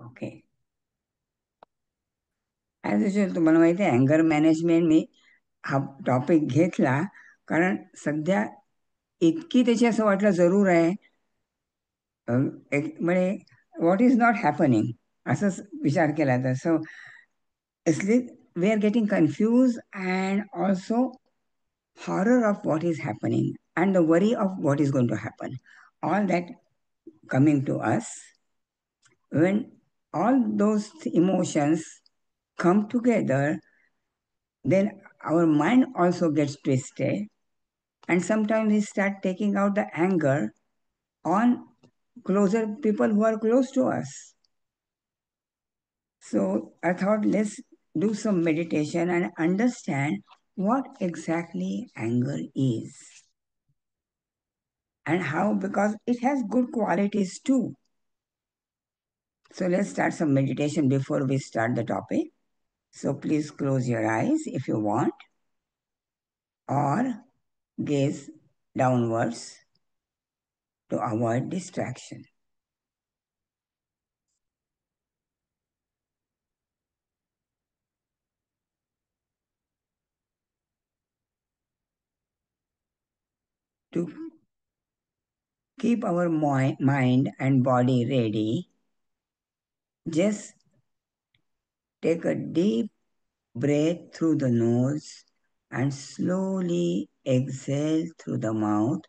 Okay. As usual तुम्हाला माहिती आहे अँगर मॅनेजमेंट मी हा टॉपिक घेतला कारण सध्या इतकी त्याची असं वाटलं जरूर आहे. एक म्हणजे व्हॉट इज नॉट हॅपनिंग असंच विचार केला तर सो इसलिए we are getting confuse and also horror of what is happening and the worry of what is going to happen. All that coming to us when all those emotions come together, then our mind also gets twisted, and sometimes we start taking out the anger on closer people who are close to us. So I thought let's do some meditation and understand what exactly anger is and how, because it has good qualities too. So let's start some meditation before we start the topic. So please close your eyes if you want, or gaze downwards to avoid distraction. To keep our mind and body ready, just take a deep breath through the nose and slowly exhale through the mouth.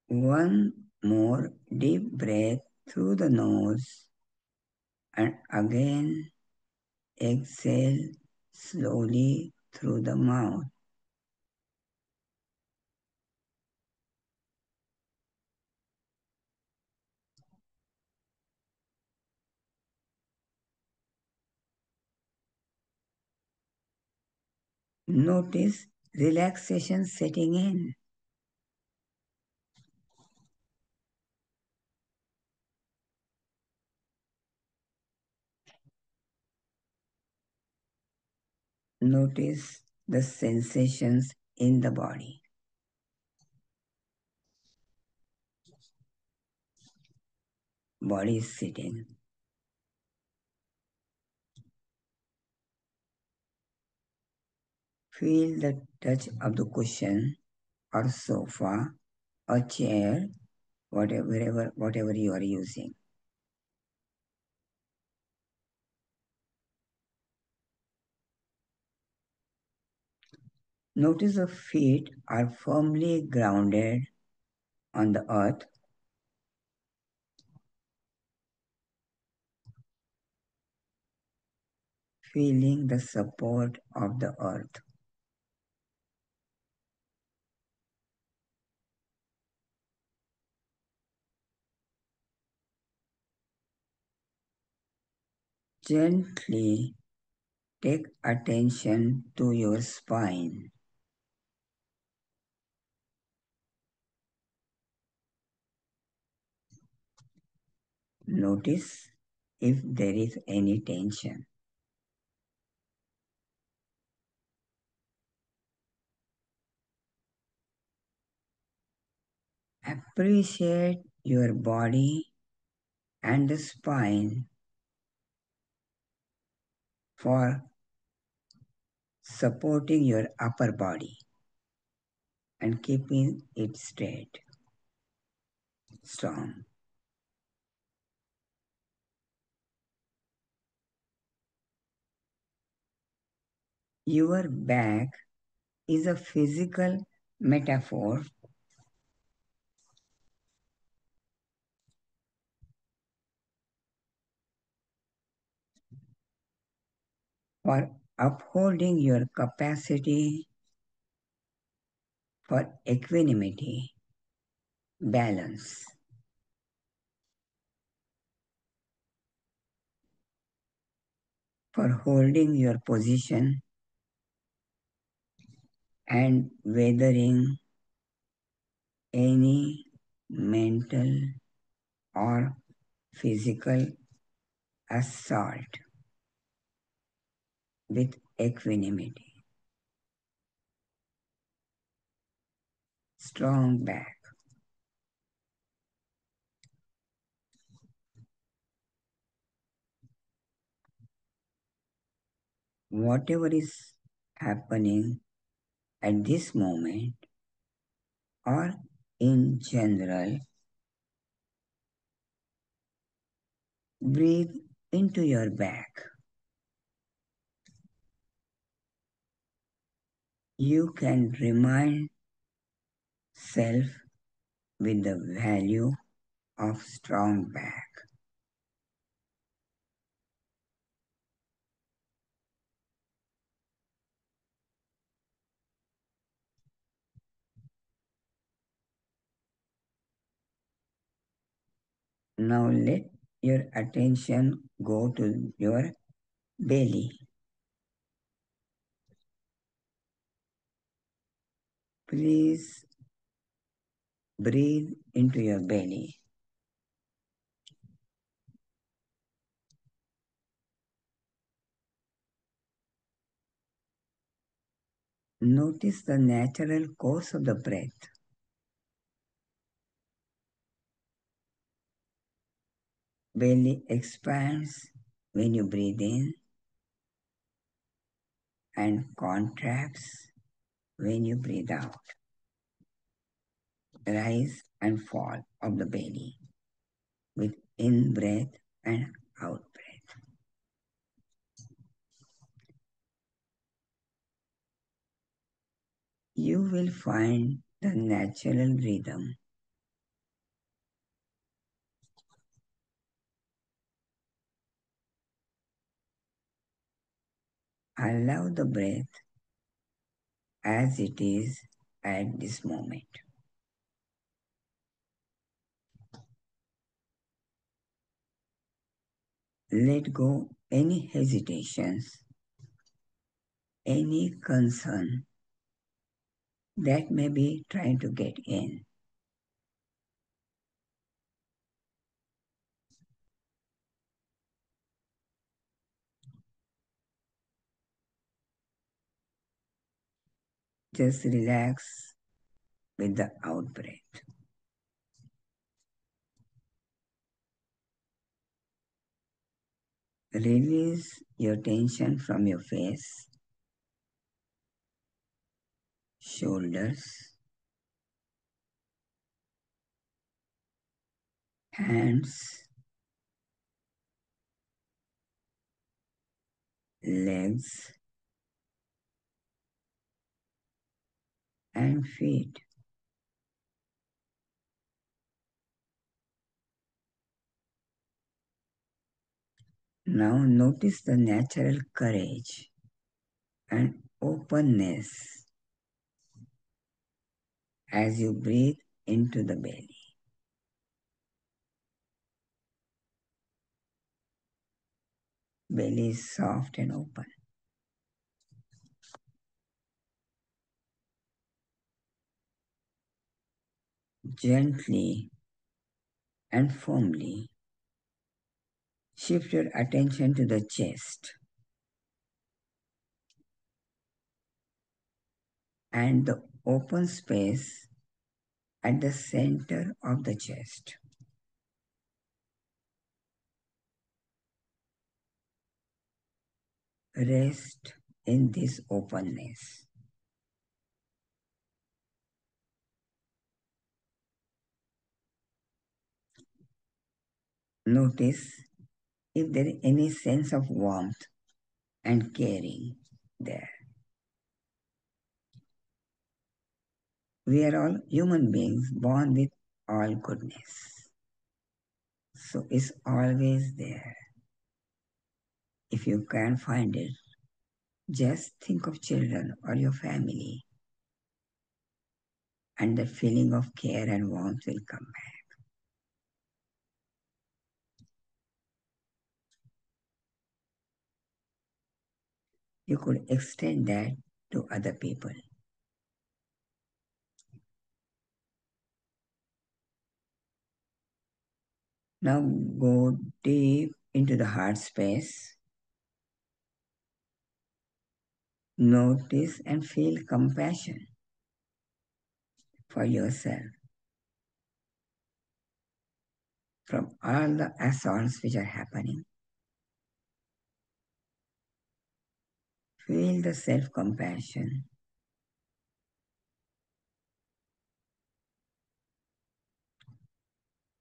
One more deep breath through the nose and again exhale slowly through the mouth. Notice relaxation setting in. Notice the sensations in the body. Body is sitting. Feel the touch of the cushion or sofa or chair, whatever you are using. Notice the feet are firmly grounded on the earth. Feeling the support of the earth. Gently take attention to your spine. Notice if there is any tension. Appreciate your body and the spine for supporting your upper body and keeping it straight, strong. Your back is a physical metaphor for upholding your capacity for equanimity, balance, for holding your position and weathering any mental or physical assault. with equanimity. Strong back. Whatever is happening at this moment or in general, breathe into your back. You can remind self with the value of strong back. Now let your attention go to your belly. Please breathe into your belly. Notice the natural course of the breath. Belly expands when you breathe in and contracts when you breathe out. Rise and fall of the belly with in breath and out breath. You will find the natural rhythm. Allow the breath as it is at this moment. Let go any hesitations, any concern that may be trying to get in. Just relax with the out breath. Release your tension from your face, shoulders, hands, legs, and feet. Now notice the natural courage and openness as you breathe into the belly. Belly is soft and open. Gently and firmly shift your attention to the chest and the open space at the center of the chest. Rest in this openness. Notice if there is any sense of warmth and caring there. We are all human beings born with all goodness. So it's always there. If you can't find it, just think of children or your family, and the feeling of care and warmth will come back. You could extend that to other people. Now go deep into the heart space. Notice and feel compassion for yourself from all the assaults which are happening. Feel the self compassion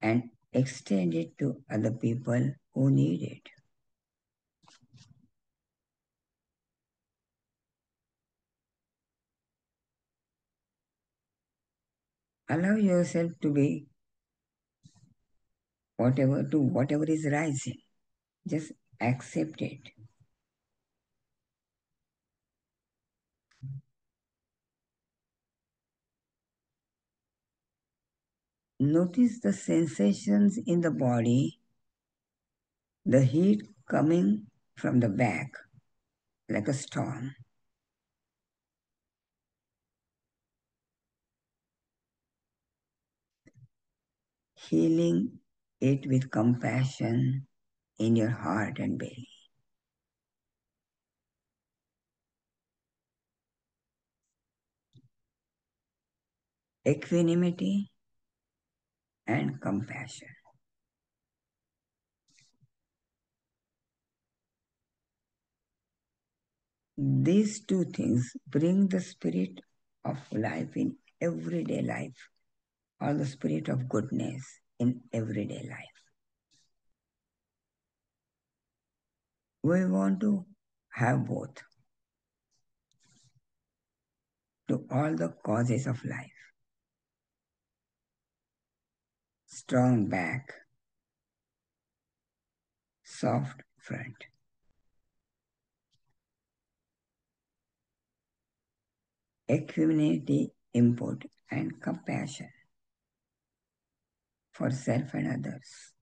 and extend it to other people who need it. Allow yourself to be whatever is rising. Just accept it. Notice the sensations in the body, the heat coming from the back like a storm. Healing it with compassion in your heart and belly. Equanimity and compassion. These two things bring the spirit of life in everyday life, or the spirit of goodness in everyday life. We want to have both to all the causes of life. Strong back, soft front. Equanimity, input, and compassion for self and others.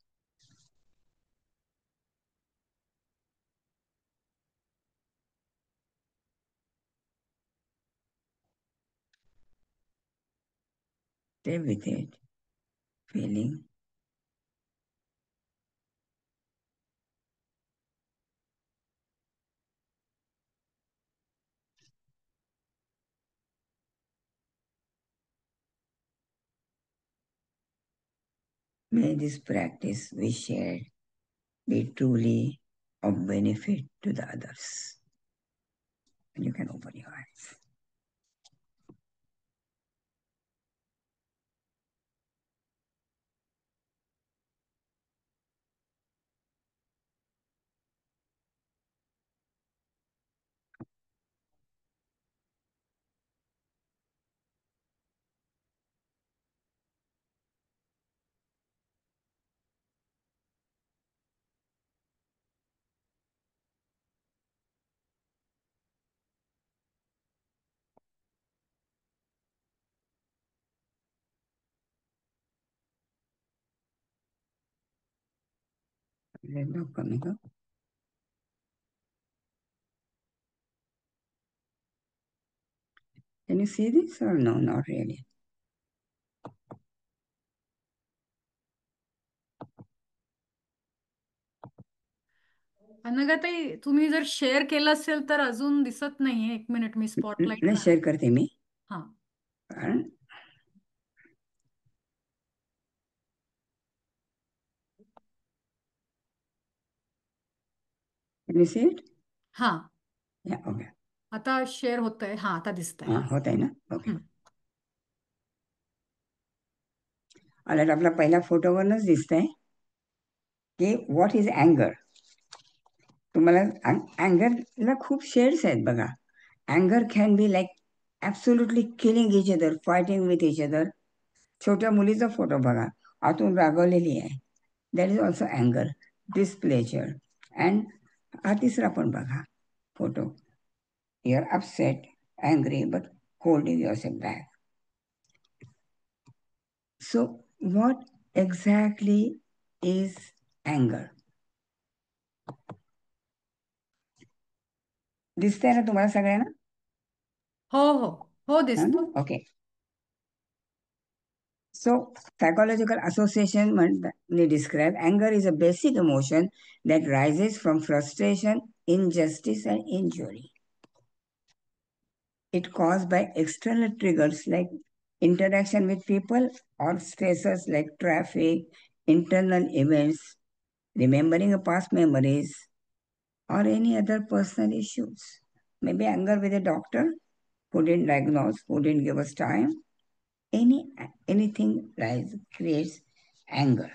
Stay with it, feeling. May this practice we share be truly of benefit to the others. And you can open your eyes. Let go coming up. Can you see this or no? Not really. अनघाताई, तुम्ही जर share केलं असेल तर अजून दिसत नाहीये. एक minute, मी spotlight नाही शेअर करते मी. हा. कारण Can you see it? हा, Yeah, okay. आता शेअर होतंय. हा, आता दिसतंय. हाँ होता है ना. ओके. अलर्ट आपला पहिला फोटोवरच दिसतंय की व्हॉट इज अँगर. तुम्हाला अँगरला खूप शेड्स आहेत बघा. अँगर can be like absolutely killing each other, fighting with each other. छोट्या मुलीचा फोटो बघा, आतून रागवलेली आहे. दॅट इज ऑल्सो अँगर, डिस्प्लेजर. अँड हा तिसरा पण बघा photo. You are upset, angry, but holding yourself back. So, what exactly is anger? दिसतंय ना तुम्हाला सगळ्यांना? हो हो हो, दिसत. Okay. So, psychological association they describe anger is a basic emotion that rises from frustration, injustice, and injury. it caused by external triggers like interaction with people or stresses like traffic, internal events, remembering past memories, or any other personal issues. Maybe anger with a doctor who didn't diagnose, who didn't give us time. Anything creates anger.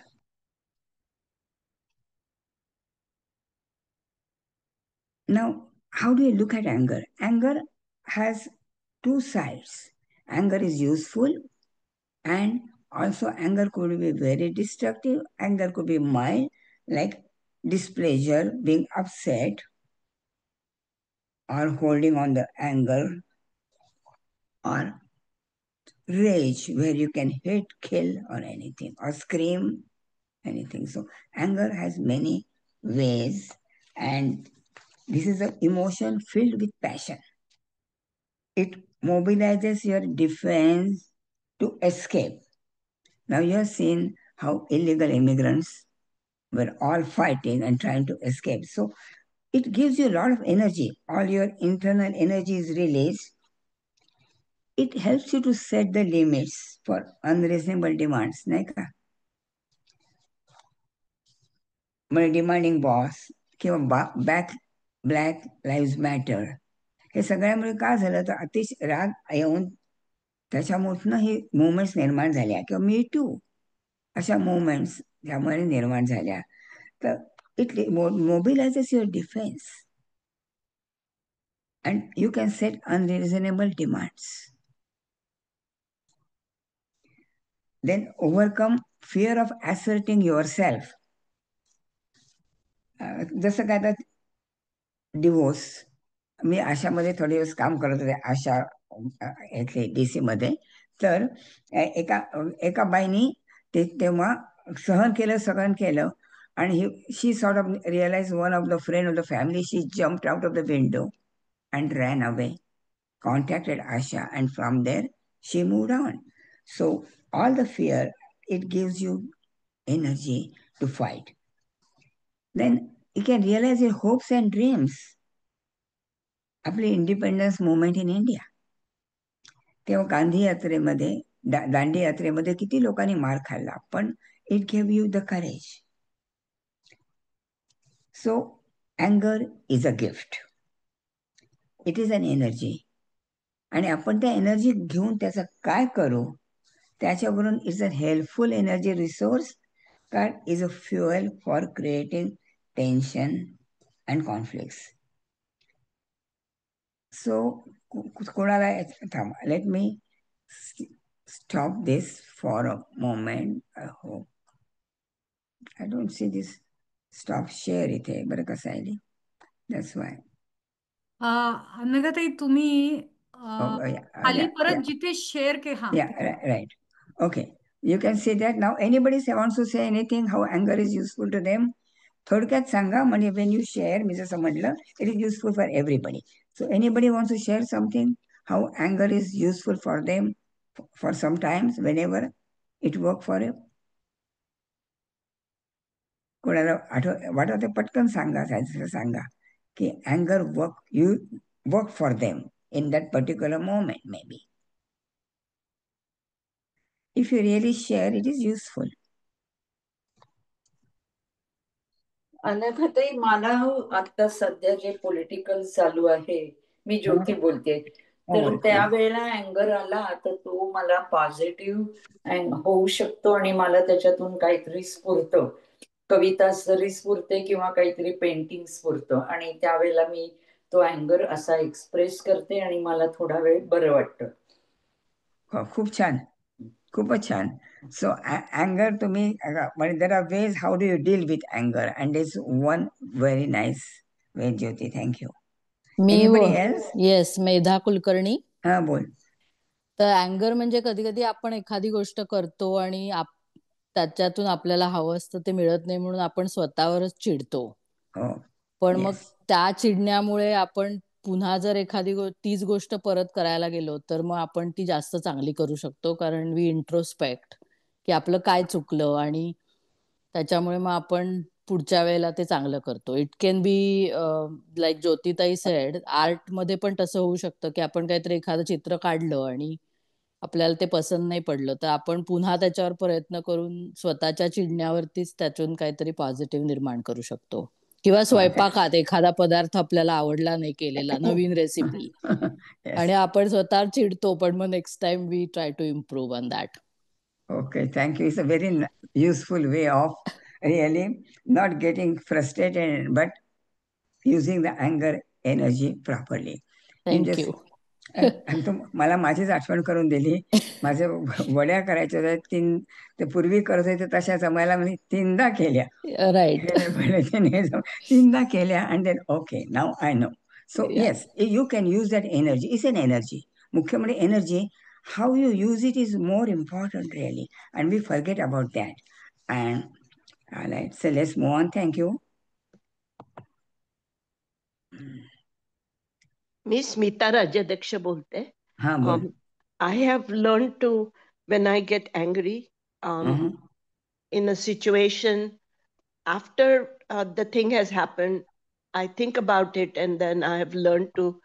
Now, how do you look at anger? Anger has two sides. Anger is useful, and also anger could be very destructive. Anger could be mild, like displeasure, being upset, or holding on the anger, or rage, where you can hit, kill, or anything, or scream, anything. So, anger has many ways, and this is an emotion filled with passion. It mobilizes your defense to escape. Now, you have seen how illegal immigrants were all fighting and trying to escape. So, it gives you a lot of energy. All your internal energy is released. It helps you to set the limits for unreasonable demands. नाही का? म्हणजे demanding boss किंवा black live matter हे सगळ्यामुळे का झालं तर अतिशय राग येऊन त्याच्यामुळं हे मुवमेंट्स निर्माण झाल्या किंवा मी टू अशा मुवमेंट्स त्यामुळे निर्माण झाल्या. तर it mobilises your defence and you can set unreasonable demands. Then overcome fear of asserting your self. जसं काय आता डिवोर्स, मी आशामध्ये थोडे दिवस काम करत होते, आशा इथले DC मध्ये. तर एका बाईनी तेव्हा सहन केलं आणि she sort of realise one of the friend of the family, she jumped out of the window and ran away, contacted Asha, and from there she moved on. So, all the fear, it gives you energy to fight. Then you can realize your hopes and dreams. आपली independence movement in India, तेव्हा गांधी यात्रेमध्ये दांडी यात्रेमध्ये किती लोकांनी मार खाल्ला, पण it give you the courage. So अँगर is a gift, it is an energy, आणि आपण त्या एनर्जी घेऊन त्याचं काय करू त्याच्यावरून is a helpful energy resource का is a fuel for creating tension and conflicts. So कोणाला थांबा, let me stop this for a moment. I hope I don't see this stop share इथे बरं कसं आहे. That's why. नगताई तुम्ही Oh, yeah, खाली yeah, परत yeah, जिथे शेअर के हा yeah, right. Okay, you can see that now. Anybody wants to say anything how anger is useful to them? थोडक्यात सांगा, म्हणजे when you share, मी जसं म्हटलं, it is useful for everybody. So anybody wants to share something how anger is useful for them for sometimes whenever it work for you? कोणाला वाटत पटकन सांगा, सांगा की अँगर work for them in that particular moment. Maybe if you really share it is useful. अनघाताई, मला आता सध्या जे पॉलिटिकल चालू आहे, मी ज्योती बोलते, तर त्यावेळेला अँगर आला तर तो मला पॉझिटिव्ह होऊ शकतो आणि मला त्याच्यातून काहीतरी स्फुरतं, कविता तरी स्फुरते किंवा काहीतरी पेंटिंग स्फुरतं, आणि त्यावेळेला मी तो अँगर असा एक्सप्रेस करते आणि मला थोडा वेळ बरं वाटतं. खूप छान, खूपच छान. सो अँगर तुम्ही म्हणजे there are ways how do you deal with अँगर and is one very nice way. Jyoti, thank you. Anybody else? Yes, Medha Kulkarni. हा, बोल. तर अँगर म्हणजे कधी कधी आपण एखादी गोष्ट करतो आणि त्याच्यातून आपल्याला हवं असतं ते मिळत नाही म्हणून आपण स्वतःवरच चिडतो. पण मग त्या चिडण्यामुळे आपण पुन्हा जर एखादी तीच गोष्ट परत करायला गेलो तर मग आपण ती जास्त चांगली करू शकतो, कारण वी इंट्रोस्पेक्ट की आपलं काय चुकलं, आणि त्याच्यामुळे मग आपण पुढच्या वेळेला ते चांगलं करतो. इट कॅन बी लाईक ज्योतिताई सेड, आर्टमध्ये पण तसं होऊ शकतं की आपण काहीतरी एखादं चित्र काढलं आणि आपल्याला ते पसंत नाही पडलं, तर आपण पुन्हा त्याच्यावर प्रयत्न करून स्वतःच्या चिडण्यावरतीच त्यातून काहीतरी पॉझिटिव्ह निर्माण करू शकतो. किंवा स्वयंपाकात एखादा पदार्थ आपल्याला आवडला नाही केलेला, नवीन रेसिपी, आणि आपण स्वतः चिडतो, पण मग next time we try to improve on that. Okay, thank you. It's a very useful way of really not getting frustrated, but using the anger energy properly. Thank you. आणि तो मला माझीच आठवण करून दिली. माझे वड्या करायच्या होत्या, ते पूर्वी करत होते तशाच मला म्हणजे 3दा केल्या. राईट. 3दा केल्या and then okay now I know. So yes, you can use that energy. It's an energy. मुख्य म्हणजे energy. How you use it is more important, really, and we forget about that. And all right, so let's move on. Thank you. मी स्मिता राज्याध्यक्ष बोलते. हाँ बोल. I have learned to, when I get angry in a situation, after the thing has happened, I think about it, and then I have learned to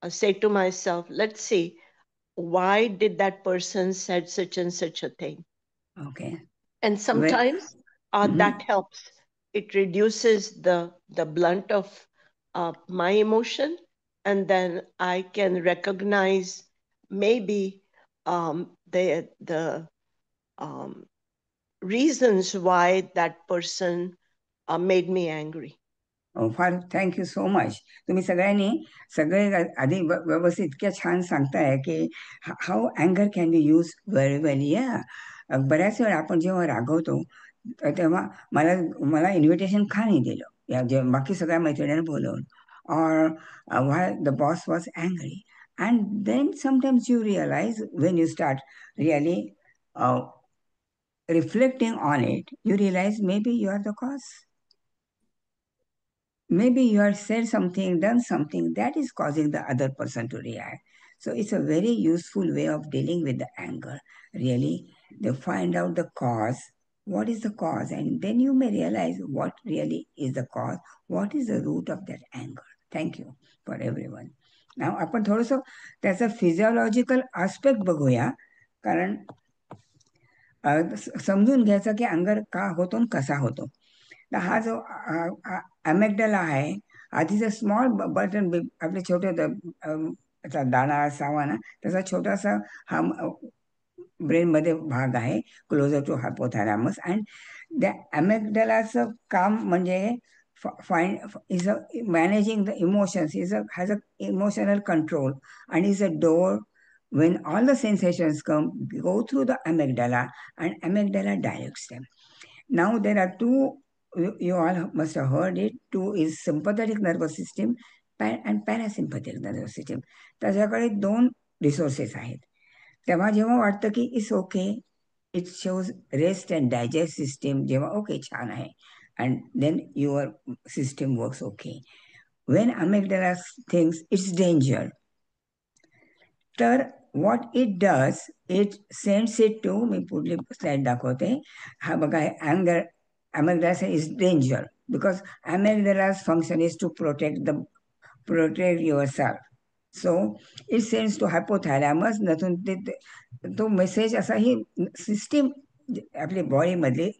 say to myself, let's see, why did that person said such and such a thing? Okay. And sometimes that helps. It reduces the blunt of my emotion, and then I can recognize maybe the reasons why that person made me angry. फार thank you so much. तुम्ही सगळ्यांनी सगळे आधी व्यवस्थित इतक्या छान सांगताय की हाऊ अँगर can be use very well. या बऱ्याच वेळा आपण जेव्हा रागवतो तेव्हा मला इन्व्हिटेशन का नाही दिलं, या जे बाकी सगळ्या मैत्रिणींना बोलवून, or why the boss was angry. And then sometimes you realize, when you start really reflecting on it, you realize maybe you are the cause. Maybe you have said something, done something that is causing the other person to react. So it's a very useful way of dealing with the anger. Really, they find out the cause. What is the cause? And then you may realize what really is the cause. What is the root of that anger? Thank you for everyone. Now, आपण थोडंसं त्याचा physiological aspect बघूया, कारण समजून घ्यायचं की अँगर का होतो आणि कसा होतो. तर हा जो अमेग्डला आहे, आधीचं स्मॉल बटन, आपले छोटे दाणा असावा ना, त्याचा छोटासा हा ब्रेनमध्ये भाग आहे, क्लोजर टू हायपोथॅलॅमस. अँड त्या अमेग्डलाचं काम म्हणजे is managing the emotions, has a emotional control, and is a door when all the sensations come, go through the amygdala, and amygdala directs them. Now there are two, you all must have heard it. Two is sympathetic nervous system and parasympathetic nervous system. त्याच्याकडे 2 resources आहेत. तेव्हा जेव्हा वाटतं की it's okay, it shows rest and digest system, जेव्हा okay छान आहे, and then your system works okay. When amygdala thinks it's danger, तर what it does, it sends it to, मी पुढली स्लाइड दाखवते. हा बघा, anger, amygdala says is danger, because amygdala's function is to protect yourself. So it sends to hypothalamus. तो message असा ही system आपली बॉडीमध्ये,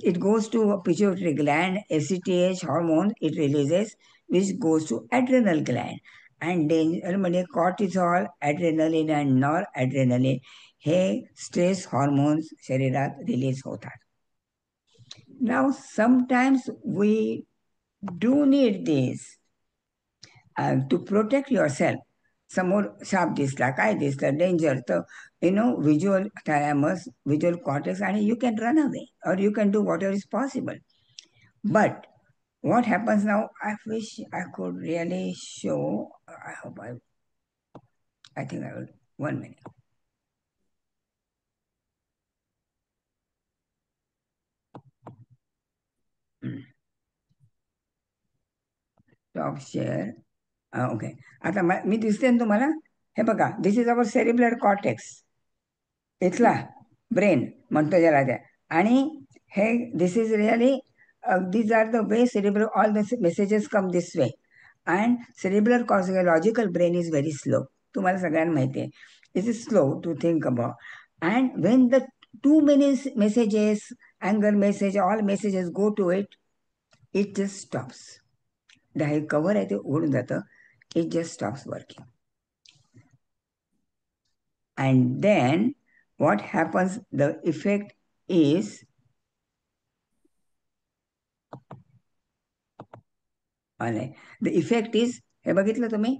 it goes to a pituitary gland, ACTH hormone it releases, which goes to adrenal gland. And danger म्हणजे cortisol, adrenaline and noradrenaline हे stress hormones शरीरात release होतात. Now sometimes we do need this to protect yourself. समोर shop दिसला, काय दिसलं, danger, तर visual थॅलॅमस, visual cortex, आणि you can run away or you can do whatever is possible. But what happens now, I wish I could really show. I think I will. 1 minute. Stop share. Okay. आता मी दिसते ना तुम्हाला, हे बघा, this is our cerebral cortex, इथला brain म्हणतो ज्याला त्या, आणि हे this is really these are the way cerebral, all the messages come this way. And cerebral logical brain is very slow. तुम्हाला सगळ्यांना माहिती आहे. It is slow to think about. And when the too many messages, anger message, all messages go to it, it just stops. The cover आहे ते उडून जातं. It just stops working. And then what happens, the effect is the effect is, हे बघितलं तुम्ही,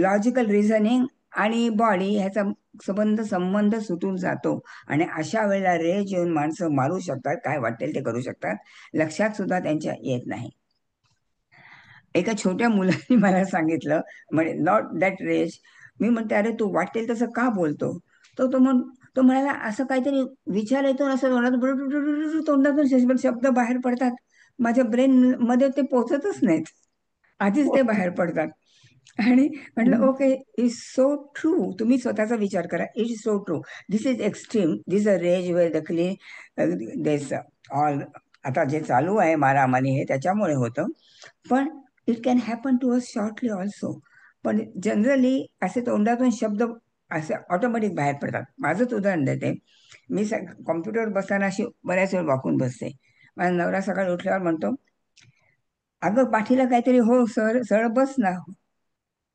logical reasoning आणि body ह्याचा संबंध सुटून जातो. आणि अशा वेळेला रेज येऊन माणसं मारू शकतात, काय वाटेल ते करू शकतात, लक्षात सुद्धा त्यांच्या येत नाही. एका छोट्या मुलांनी मला सांगितलं, म्हणजे नॉट दॅट रेज, मी म्हणते अरे तू वाटेल तसं का बोलतो, तो म्हणाला असं काहीतरी विचार येतो, असं तोंडातून शब्द बाहेर पडतात, माझ्या ब्रेन मध्ये ते पोचतच नाहीत, आधीच ते बाहेर पडतात. आणि म्हटलं ओके, इज सो ट्रू. तुम्ही स्वतःचा विचार करा, is so true. This is extreme, this a rage well the clean this all. आता जे चालू आहे मारामारी हे त्याच्यामुळे होतं, पण it can happen to us shortly also. पण जनरली असे तोंडातून शब्द असे ऑटोमॅटिक बाहेर पडतात. माझंच उदाहरण देते. मी कॉम्प्युटरवर बसताना अशी बऱ्याच वेळ वाकून बसते. माझा नवरा सकाळी उठल्यावर म्हणतो, अगं पाठीला काहीतरी हो, सरळ बस ना.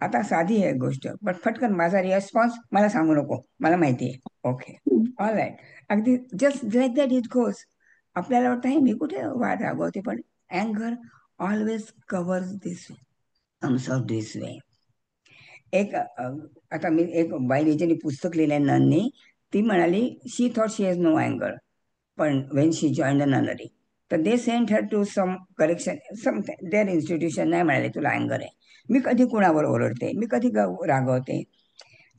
आता साधी आहे गोष्ट, पण फटकन माझा रिस्पॉन्स, मला सांगू नको, मला माहिती आहे, ओके ऑल राईट. अगदी just like that it goes. आपल्याला वाटतं हे मी कुठे वाद रागवते, पण अँगर always covers this way, comes out this way. एक आता मी एक बाई पुस्तक लिहिलंय नननी, ती म्हणाली she thought she has no अँगर, पण when she join the nunnery, तर they sent her to some correction, some their institution. नाही म्हणाले तुला अँगर आहे, मी कधी कुणावर ओरडते, मी कधी रागवते.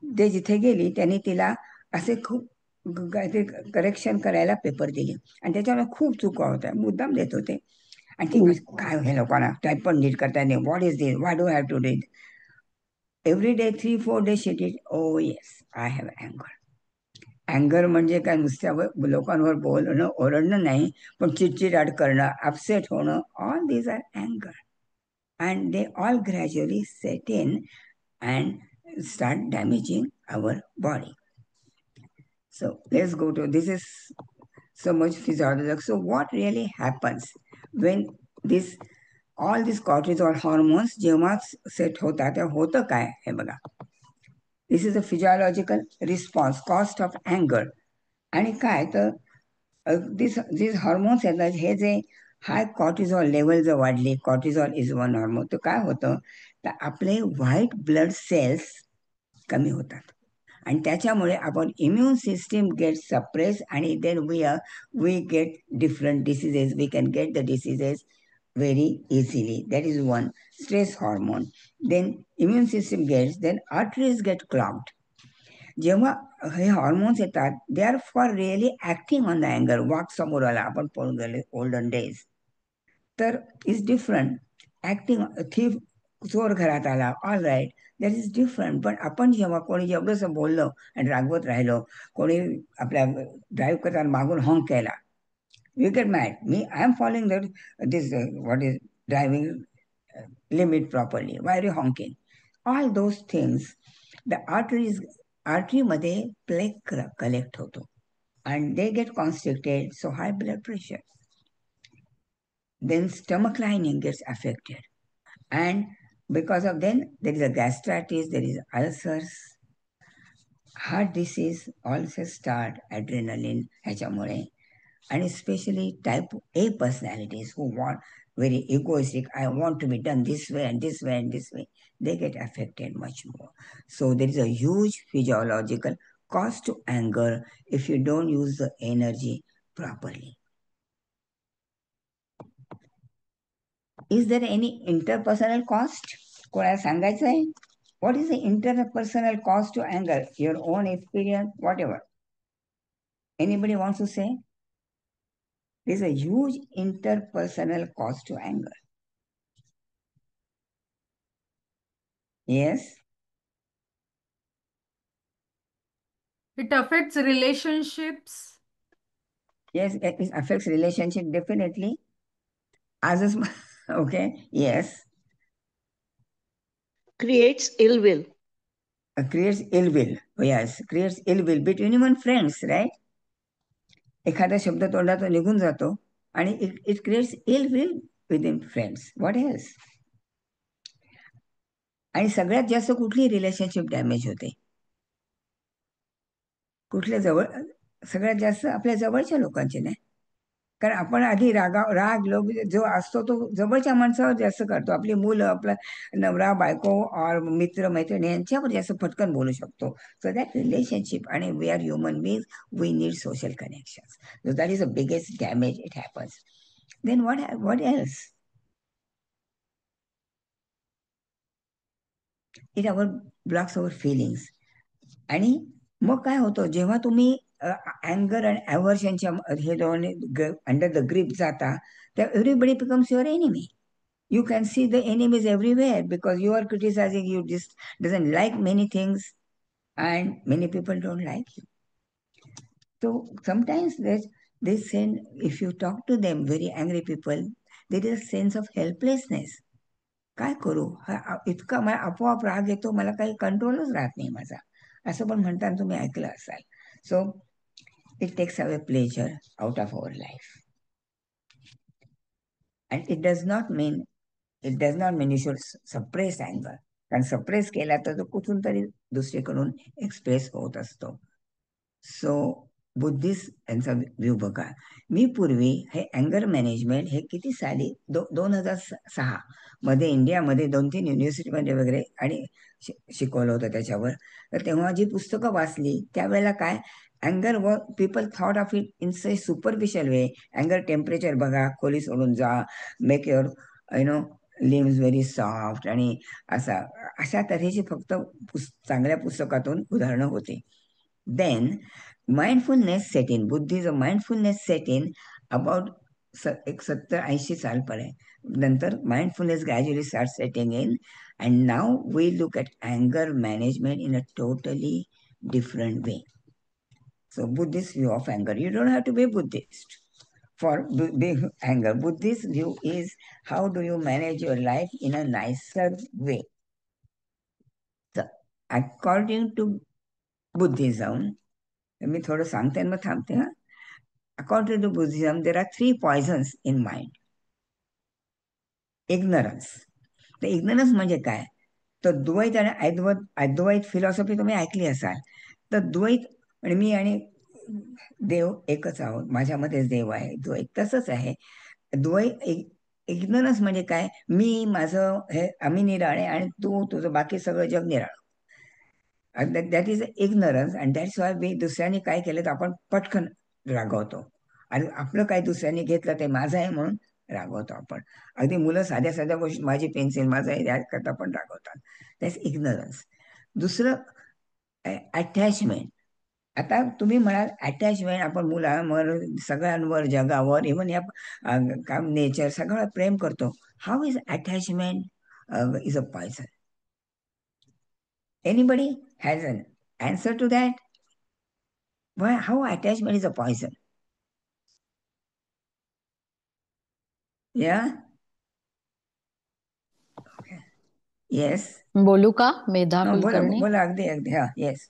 ते जिथे गेली त्यांनी तिला असे खूप काहीतरी करेक्शन करायला पेपर दिले, आणि त्याच्यामुळे खूप चुका होत्या, मुद्दाम देत होते. आणि ती काय हे लोकांना टाईप पण नीट करता नाही, what is this, why do have to read every day 3-4 days she did, O yes I have अँगर. अँगर म्हणजे काय नुसत्या लोकांवर बोलणं, ओरडणं नाही, पण चिडचिडाट करणं, अपसेट होणं, ऑल दीज आर अँगर. And they all gradually set in and start damaging our body. So let's go to, this is so much physiological. So what really happens when this, all these cortisol hormones जेव्हा set होतात तेव्हा होतं काय हे बघा. This is a physiological response, cost of अँगर. आणि काय तर दिस हॉर्मोन्स येतात, हे जे हाय कॉर्टिझॉल लेवल जर वाढली, कॉर्टिझॉल इज वन हॉर्मोन, तर काय होतं तर आपले व्हाईट ब्लड सेल्स कमी होतात, आणि त्याच्यामुळे आपण इम्युन सिस्टीम गेट सप्रेस, आणि then we get different diseases, we can get the diseases very easily. That is one. Stress hormone. Then immune system gets, then arteries get clogged. जेव्हा हे hormones येतात, they are for really acting on the अँगर. वाक समोर आला, आपण पळून गेले ओल्डन डेज, तर इज डिफरंट. ऍक्टिंग, थीफ चोर घरात आला, all right, that is different. पण आपण जेव्हा कोणी एवढंसं बोललो आणि रागवत राहिलो, कोणी आपल्या ड्राईव्ह करताना मागून हॉंक केला, you get mad. I am following this what is driving limit properly. Why are you honking? All those things, the artery मध्ये plaque collect होतो, and they get constricted, so high blood pressure. Then stomach lining gets affected, and because of then there is a gastritis, there is ulcers, heart disease also start, adrenaline ह्याच्यामुळे. And especially type A personalities who want very egoistic, I want to be done this way and this way and this way, they get affected much more. So there is a huge physiological cost to anger if you don't use the energy properly. Is there any interpersonal cost? कोणाला सांगायचं आहे? What is the interpersonal cost to anger? Your own experience, whatever. Anybody wants to say? There's a huge interpersonal cost to anger. Yes? It affects relationships. Yes, it affects relationship definitely. As okay, yes. Creates ill will. Creates ill will. Yes, creates ill will between even friends, right? एखादा शब्द तोंडातून निघून जातो आणि it creates ill will within friends. What else? आणि सगळ्यात जास्त कुठली रिलेशनशिप डॅमेज होते? कुठल्या सगळ्यात जास्त आपल्या जवळच्या लोकांची नाही. कारण आपण आधी राग लोक जो असतो तो जवळच्या माणसावर जास्त करतो. आपली मुलं, आपला नवरा बायको और मित्र मैत्रिणी यांच्यावर जास्त फटकन बोलू शकतो. सो दॅट रिलेशनशिप, आणि we are human beings, we need social connections. So that is the biggest damage it happens. Then what else? It our blocks our feelings. आणि मग काय होतं, जेव्हा तुम्ही अँगर आणि अव्हर्शनच्या हे दोन अंडर द ग्रीप जाता, तर everybody becomes your enemy. You can see the enemies everywhere because you are criticizing, you just doesn't like many things, and many people don't like you. So sometimes they send, if you talk to them, very angry people, there is a sense of helplessness. काय करू, इतका मला आपोआप राग येतो, मला काही कंट्रोलच राहत नाही माझा, असं पण म्हणताना तुम्ही ऐकलं असाल. So it takes away pleasure out of our life. And it does not mean you should suppress अँगर. कारण सप्रेस केला तर तो कुठून तरी दुसरीकडून एक्सप्रेस होत असतो. सो बुद्धिस्ट यांचा व्ह्यू बघा. मी पूर्वी हे अँगर मॅनेजमेंट हे किती साली 2006 मध्ये इंडियामध्ये 2-3 युनिव्हर्सिटीमध्ये वगैरे आणि शिकवलं होतं त्याच्यावर. तर तेव्हा जी पुस्तकं वाचली त्यावेळेला काय, अँगर व people thought of it in such superficial way. अँगर टेम्परेचर बघा, खोली सोडून जा, make your limbs very soft, आणि अशा तऱ्हेची फक्त चांगल्या पुस्तकातून उदाहरणं होती. Then mindfulness set in, Buddhism mindfulness set in about 70-80 साल पर्यंत. नंतर mindfulness gradually start setting in, and now we look at अँगर management in a totally different way. So Buddhist view of anger, you don't have to be Buddhist for big anger. Buddhist view is how do you manage your life in a nicer way. So according to Buddhism, मी थोडं सांगते आणि मग थांबते हा. According to Buddhism, there are 3 poisons in mind. Ignorance. तर इग्नरन्स म्हणजे काय, तर द्वैत आणि अद्वैत फिलॉसॉफी तुम्ही ऐकली असाल. तर द्वैत आणि मी आणि देव एकच आहोत, माझ्यामध्येच देव आहे, द्वैत तसंच आहे. द्वैत इग्नरन्स म्हणजे काय, मी माझं हे आम्ही निराळे आणि तू तुझं बाकी सगळं जग निराळं. That is ignorance. And that's why मी दुसऱ्यांनी काय केलं तर आपण पटकन रागवतो, आणि आपलं काय दुसऱ्यांनी घेतलं ते माझं आहे म्हणून रागवतो आपण. अगदी मुलं साध्या साध्या गोष्टी, माझी पेन्सिल माझं आहे यात करता पण रागवतात. दॅट्स इग्नरन्स. दुसरं अटॅचमेंट. आता तुम्ही म्हणाल अटॅचमेंट, आपण मुलांवर, सगळ्यांवर, जगावर, इव्हन या काम नेचर सगळं प्रेम करतो. How is attachment is a poison? Anybody has an answer to that? How attachment is a poison? Yeah? Okay. Yes. बोलू का? मेधा बोला कुलकर्णी. बोला, अगदी अगदी. हा, येस.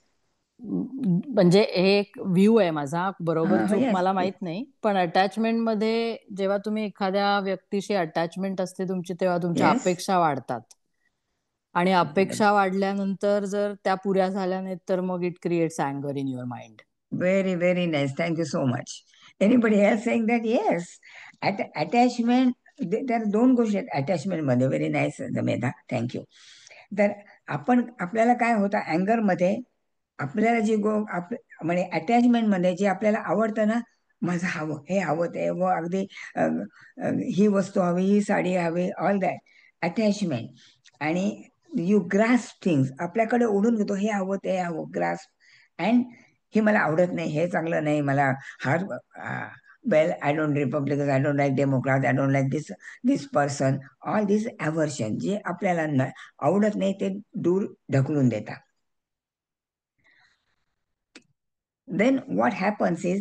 म्हणजे हे एक व्ह्यू आहे माझा, बरोबर चूक yes, मला yes. माहित नाही, पण अटॅचमेंट मध्ये जेव्हा तुम्ही एखाद्या व्यक्तीशी अटॅचमेंट असते तुमची, तेव्हा तुमच्या Yes. अपेक्षा वाढतात, आणि अपेक्षा वाढल्यानंतर जर त्या पुऱ्या झाल्या नाहीत तर मग इट क्रिएट्स अँगर in your mind. Very, very nice. Thank you so much. Anybody else saying that? Yes. Attachment, there are 2 गोष्टी आहेत अटॅचमेंट मध्ये. व्हेरी नाईस मेधा, थँक्यू. तर आपल्याला काय होतं अँगर मध्ये, आपल्याला जी म्हणजे अटॅचमेंट मध्ये जे आपल्याला आवडतं ना, माझं हवं, हे हवं, ते व अगदी ही वस्तू हवी, ही साडी हवी, ऑल दॅट अटॅचमेंट. आणि यू ग्रास्प थिंग्स, आपल्याकडे ओढून घेतो, हे हवं, ते हवं, ग्रास्प. अँड हे मला आवडत नाही, हे चांगलं नाही, मला well, I don't Republicans, I don't like Democrats, I don't like this person, all this aversion, जे आपल्याला आवडत नाही ते दूर ढकलून देतात. then what happens is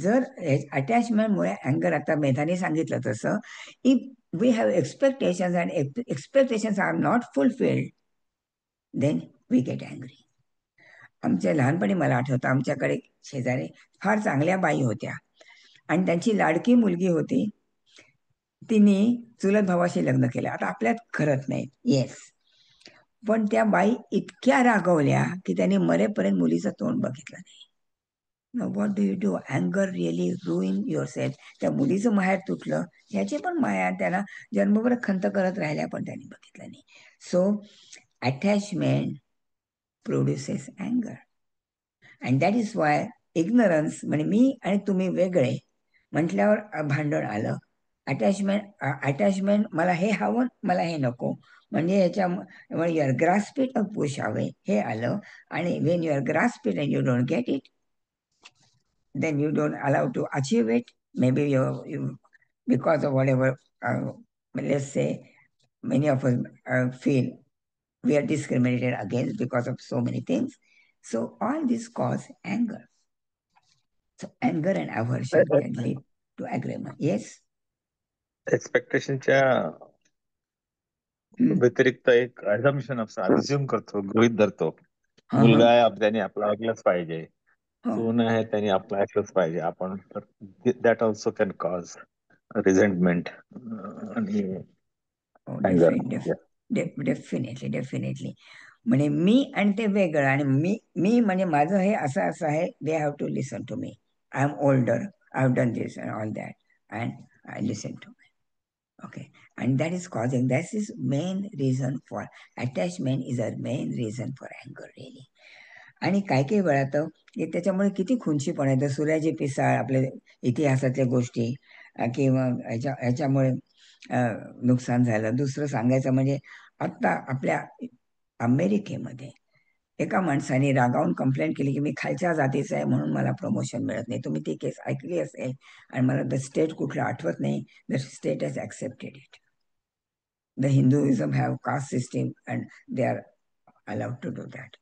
जर अटॅचमेंटमुळे अँगर, आता मेधाने सांगितलं तसं, if we have expectations and expectations are not fulfilled, then we get angry. आमच्या लहानपणी मला आठवतं, आमच्याकडे शेजारी फार चांगल्या बाई होत्या आणि त्यांची लाडकी मुलगी होती. तिने चुलत भावाशी लग्न केलं. आता आपल्यात करत नाहीत, येस, पण त्या बाई इतक्या रागवल्या की त्याने मरेपर्यंत मुलीचं तोंड बघितलं नाही. What do you do? अँगर रिअली रुइन युअर सेल्फ. त्या मुलीचं माहेर तुटलं, ह्याची पण माया त्याला जन्मभर खंत करत राहिल्या, पण त्यांनी बघितलं नाही. सो अटॅचमेंट प्रोड्युसेस अँगर, and that is why ignorance, म्हणजे मी आणि तुम्ही वेगळे म्हटल्यावर भांडण आलं. अटॅचमेंट मला हे हवं, मला हे नको, म्हणजे ह्याच्यामुळे युअर ग्रास्प इट और पुश अवे हे आलं. आणि when your grasp it and you don't get it, then you don't allow to achieve it. Maybe you because of whatever, let's say many of us feel we are discriminated against because of so many things. So all this cause anger. So anger and aversion can lead to agreement. Yes. एक्सपेक्टेशनच्या व्यतिरिक्त एक assumption असं assume करतो, गृहीत धरतो. मुलगा आहे, त्याने आपलं ऐकलंच पाहिजे. सून आहे, त्याने आपलं ऐकलंच पाहिजे. आपण दॅट ऑल्सो कॅन कॉज रिझेंटमेंट आणि डेफिनेटली. म्हणजे मी आणि ते वेगळं, आणि मी म्हणजे माझं हे असं असं आहे. They have to listen to me. I am older, I have done this and all that, and I listen to me. Okay, and that is causing, that is main reason for attachment, is a main reason for anger really. आणि काही वेळा तर त्याच्यामुळे किती खुंचीपणा येतं. सूर्याजी पिसाळ, आपल्या इतिहासातल्या गोष्टी, किंवा ह्याच्यामुळे नुकसान झालं. दुसरं सांगायचं म्हणजे आत्ता आपल्या अमेरिकेमध्ये एका माणसाने रागावून कंप्लेंट केली की मी खालच्या जातीचा आहे म्हणून मला प्रमोशन मिळत नाही. तुम्ही ती केस ऐकली असेल, आणि मला द स्टेट कुठलं आठवत नाही. The state has accepted it. The Hinduism have caste system and they are allowed to do that.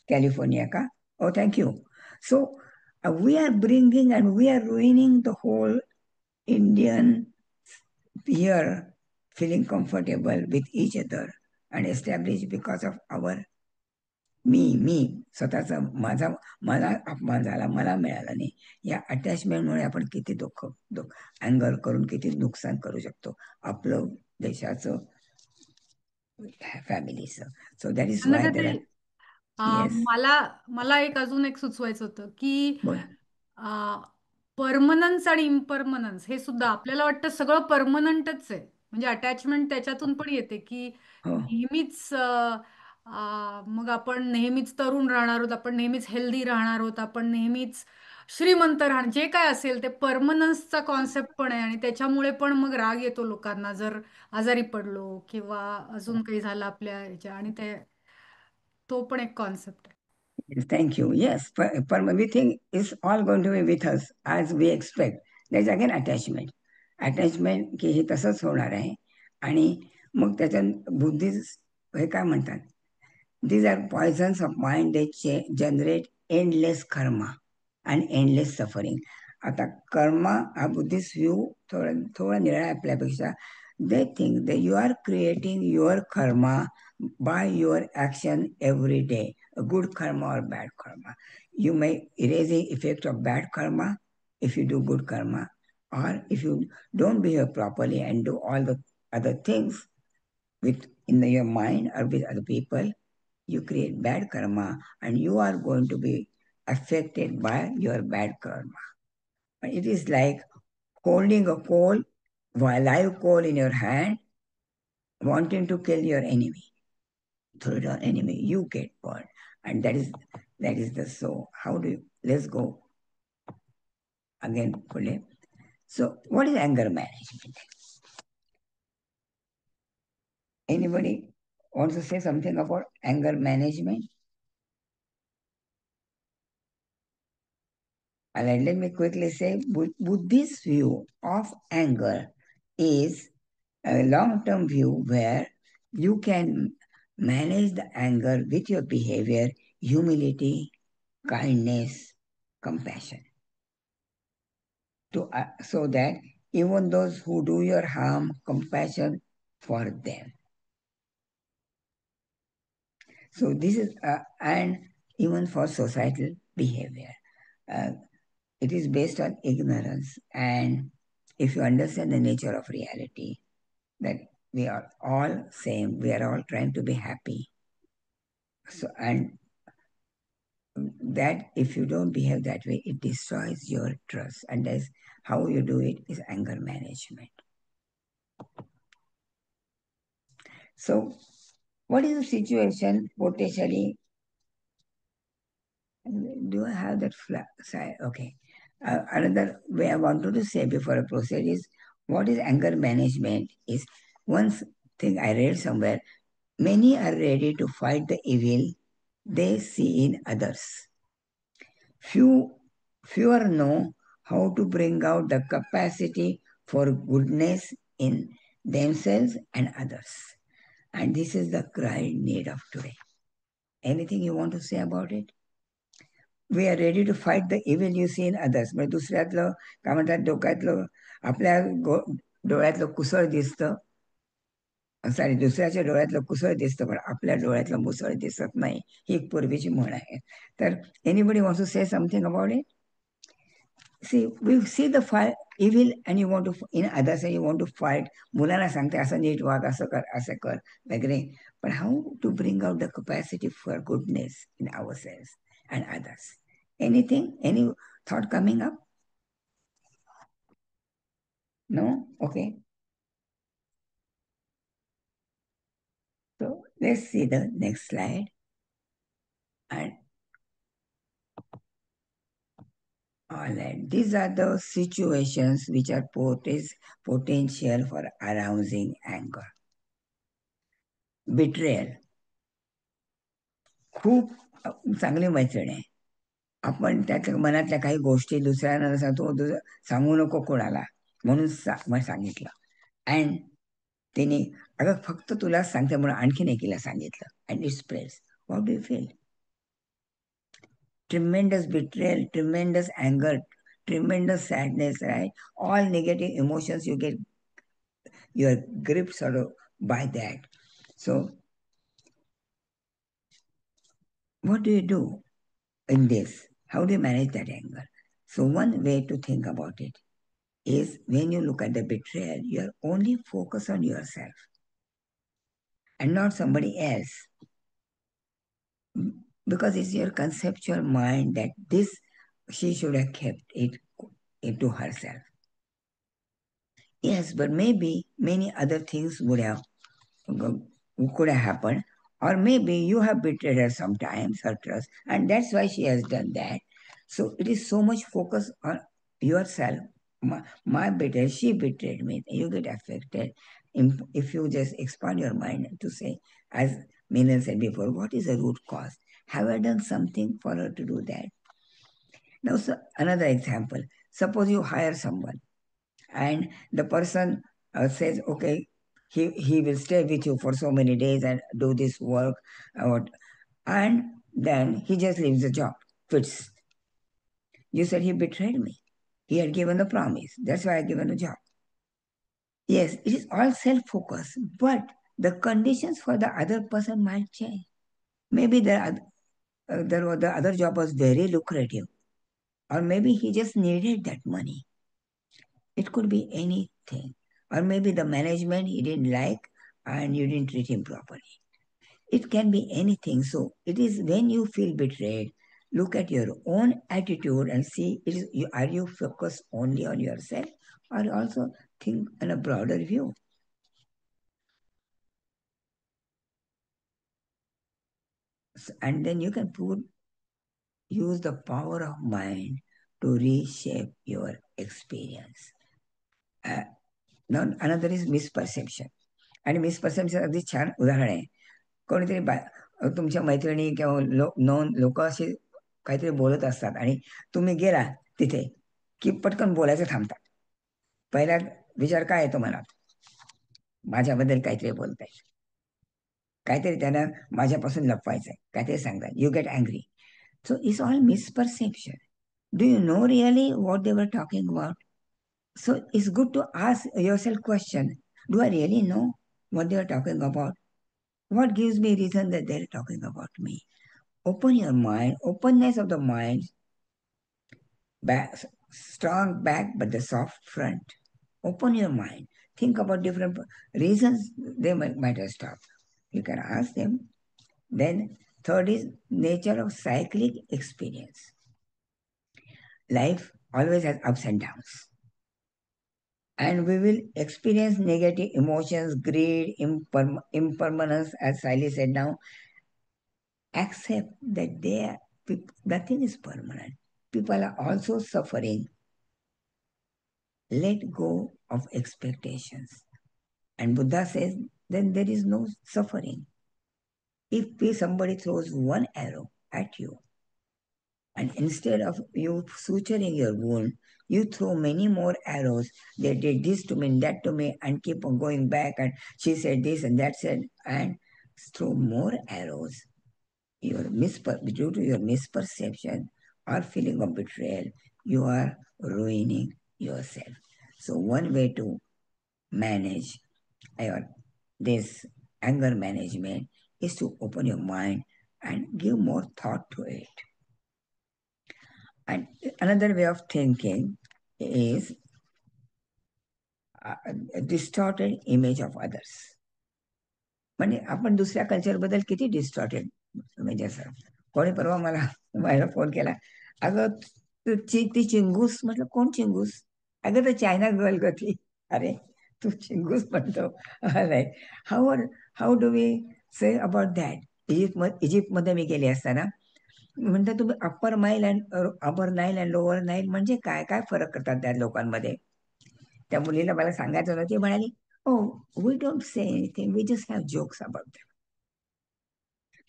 California का? O, thank you. So we are bringing and we are ruining the whole Indian here feeling comfortable with each other and established because of our मी स्वतःचा मला अपमान झाला, मला मिळाला नाही. या अटॅचमेंटमुळे आपण किती दुःख अँगर करून किती नुकसान करू शकतो आपलं, देशाचं, फॅमिलीचं. सो दॅट इज वाय देर मला अजून एक सुचवायचं होतं की परमनन्स आणि इम्परमनन्स हे सुद्धा आपल्याला वाटतं सगळं परमनंटच आहे. म्हणजे अटॅचमेंट त्याच्यातून पण येते की नेहमीच मग आपण नेहमीच तरुण राहणार आहोत, आपण नेहमीच हेल्दी राहणार आहोत, आपण नेहमीच श्रीमंत राहणार, जे काय असेल ते परमनन्सचा कॉन्सेप्ट पण आहे. आणि त्याच्यामुळे पण मग राग येतो लोकांना जर आजारी पडलो किंवा अजून काही झालं आपल्या ह्याच्या, आणि तो पण एक कॉन्सेप्ट आहे. Thank you. Yes, we think it's all going to be with us as we expect. There's again attachment. Attachment की हे तसंच होणार आहे. आणि मग त्याच्यात बुद्धिस्ट हे काय म्हणतात, these are poisons of mind, they generate endless karma and endless suffering. आता कर्मा हा बुद्धिस्ट व्ह्यू थोडा निराळा आपल्यापेक्षा. they think that you are creating your karma by your action every day, a good karma or bad karma. You may erase the effect of bad karma if you do good karma, or if you don't behave properly and do all the other things in your mind or with other people, you create bad karma and you are going to be affected by your bad karma. It is like holding a coal, a live coal in your hand, wanting to kill your enemy. Through your enemy, you get burned. And that is the so. How do you, let's go again, Kule. So what is anger management? Anybody wants to say something about anger management? Let me quickly say, Buddhist view of anger is a long-term view where you can manage the anger with your behavior, humility, kindness, compassion. So that even those who do your harm, compassion for them. So this is, and even for societal behavior. It is based on ignorance. And if you understand the nature of reality, that we are all same, we are all trying to be happy. So, and that if you don't behave that way, it destroys your trust. And that's how you do it is anger management. So, what is the situation potentially? Do I have that side? Okay. Another way I wanted to say before I proceed is what is anger management is one thing I read somewhere. Many are ready to fight the evil they see in others. Fewer know how to bring out the capacity for goodness in themselves and others. And this is the crying need of today. Anything you want to say about it? We are ready to fight the evil you see in others. म्हणजे दुसऱ्यातलं काय म्हणतात डोक्यातलं आपल्या डोळ्यातलं कुसळ दिसतं, sorry दुसऱ्याच्या डोळ्यातलं कुसळ दिसतं पण आपल्या डोळ्यातलं मुसळ दिसत नाही, ही एक पूर्वीची म्हण आहे. तर anybody wants to say something about it? See, we see the evil and you want to, in others and you want to fight. मुलांना सांगते असं नीट वाग, असं कर, असं कर वगैरे. But how to bring out the capacity for goodness in ourselves and others? Anything? Any thought coming up? No? Okay. So let's see the next slide. And all right, these are the situations which are potential for arousing anger. Betrayal. खूप चांगली मैत्रीण आहे. आपण त्याच्या मनातल्या काही गोष्टी दुसऱ्यांना सांगतो, सांगू नको कोणाला म्हणून सांगितलं. अँड तिने अगं फक्त तुलाच सांगते म्हणून आणखीन एकीला सांगितलं. And it spreads. What do you feel? Tremendous betrayal, tremendous anger, tremendous sadness, right? All negative emotions you get, you're gripped sort of by that. So what do you do in this? How do you manage that anger? So one way to think about it is when you look at the betrayal, you're only focused on yourself and not somebody else. Because it's your conceptual mind that this, she should have kept it into herself. Yes, but maybe many other things could have happened, or maybe you have betrayed her sometimes, her trust, and that's why she has done that. So it is so much focus on yourself. My betrayal, she betrayed me. You get affected. If you just expand your mind to say, as Meena said before, what is the root cause? Have I done something for her to do that? Now, so another example. Suppose you hire someone and the person says, okay, he will stay with you for so many days and do this work, and then he just leaves the job, quits. You said he betrayed me. He had given the promise. That's why I given the job. Yes, it is all self-focus, but the conditions for the other person might change. Maybe the other job was very lucrative, or maybe he just needed that money. It could be anything. Or maybe the management he didn't like and you didn't treat him properly. It can be anything. So it is when you feel betrayed, look at your own attitude and see, are you focused only on yourself or also think in a broader view? And then you can use the power of mind to reshape your experience. Now another is misperception. आणि मिसपर्सेप्शन अगदी छान उदाहरण आहे. कोणीतरी तुमच्या मैत्रिणी किंवा लोक असे काहीतरी बोलत असतात आणि तुम्ही गेला तिथे की पटकन बोलायचं थांबतात. पहिला विचार काय येतो मनात? माझ्याबद्दल काहीतरी बोलताय, काहीतरी त्यांना माझ्यापासून लपवायचंय, काहीतरी सांगताय. You get angry. So it's all misperception. Do you know really what they were talking about? So it's good to ask yourself question. Do I really know what they are talking about? What gives me reason that they're talking about me? Open your mind, openness of the mind, back, strong back but the soft front. Open your mind. Think about different reasons they might have stopped. You can ask them. Then third is nature of cyclic experience. Life always has ups and downs. And we will experience negative emotions, greed, impermanence, as Sally said now. Accept that nothing is permanent. People are also suffering. Let go of expectations. And Buddha says, then there is no suffering. If somebody throws one arrow at you, and instead of you suturing your wound, you throw many more arrows. They did this to me, that to me, and keep on going back. And she said this and that said, and throw more arrows. Due to your misperception or feeling of betrayal, you are ruining yourself. So one way to manage this anger management is to open your mind and give more thought to it. And another way of thinking is a distorted image of others. म्हणजे आपण दुसऱ्या कल्चरबद्दल किती distorted म्हणजे असं. कोणी परवा मला phone केला, अगं ती चिंगूस. म्हटलं कोण चिंगूस? अगं तर चायना गर्ल ग ती. अरे तू चिंगूस म्हणतो. Right. How do we say about that? इजिप्तमध्ये मी गेले असताना म्हणतात तुम्ही upper Nile and lower Nile म्हणजे काय काय फरक करतात त्या लोकांमध्ये. त्या मुलीला मला सांगायचं होतं. ती म्हणाली, we don't say anything, we just have jokes about that.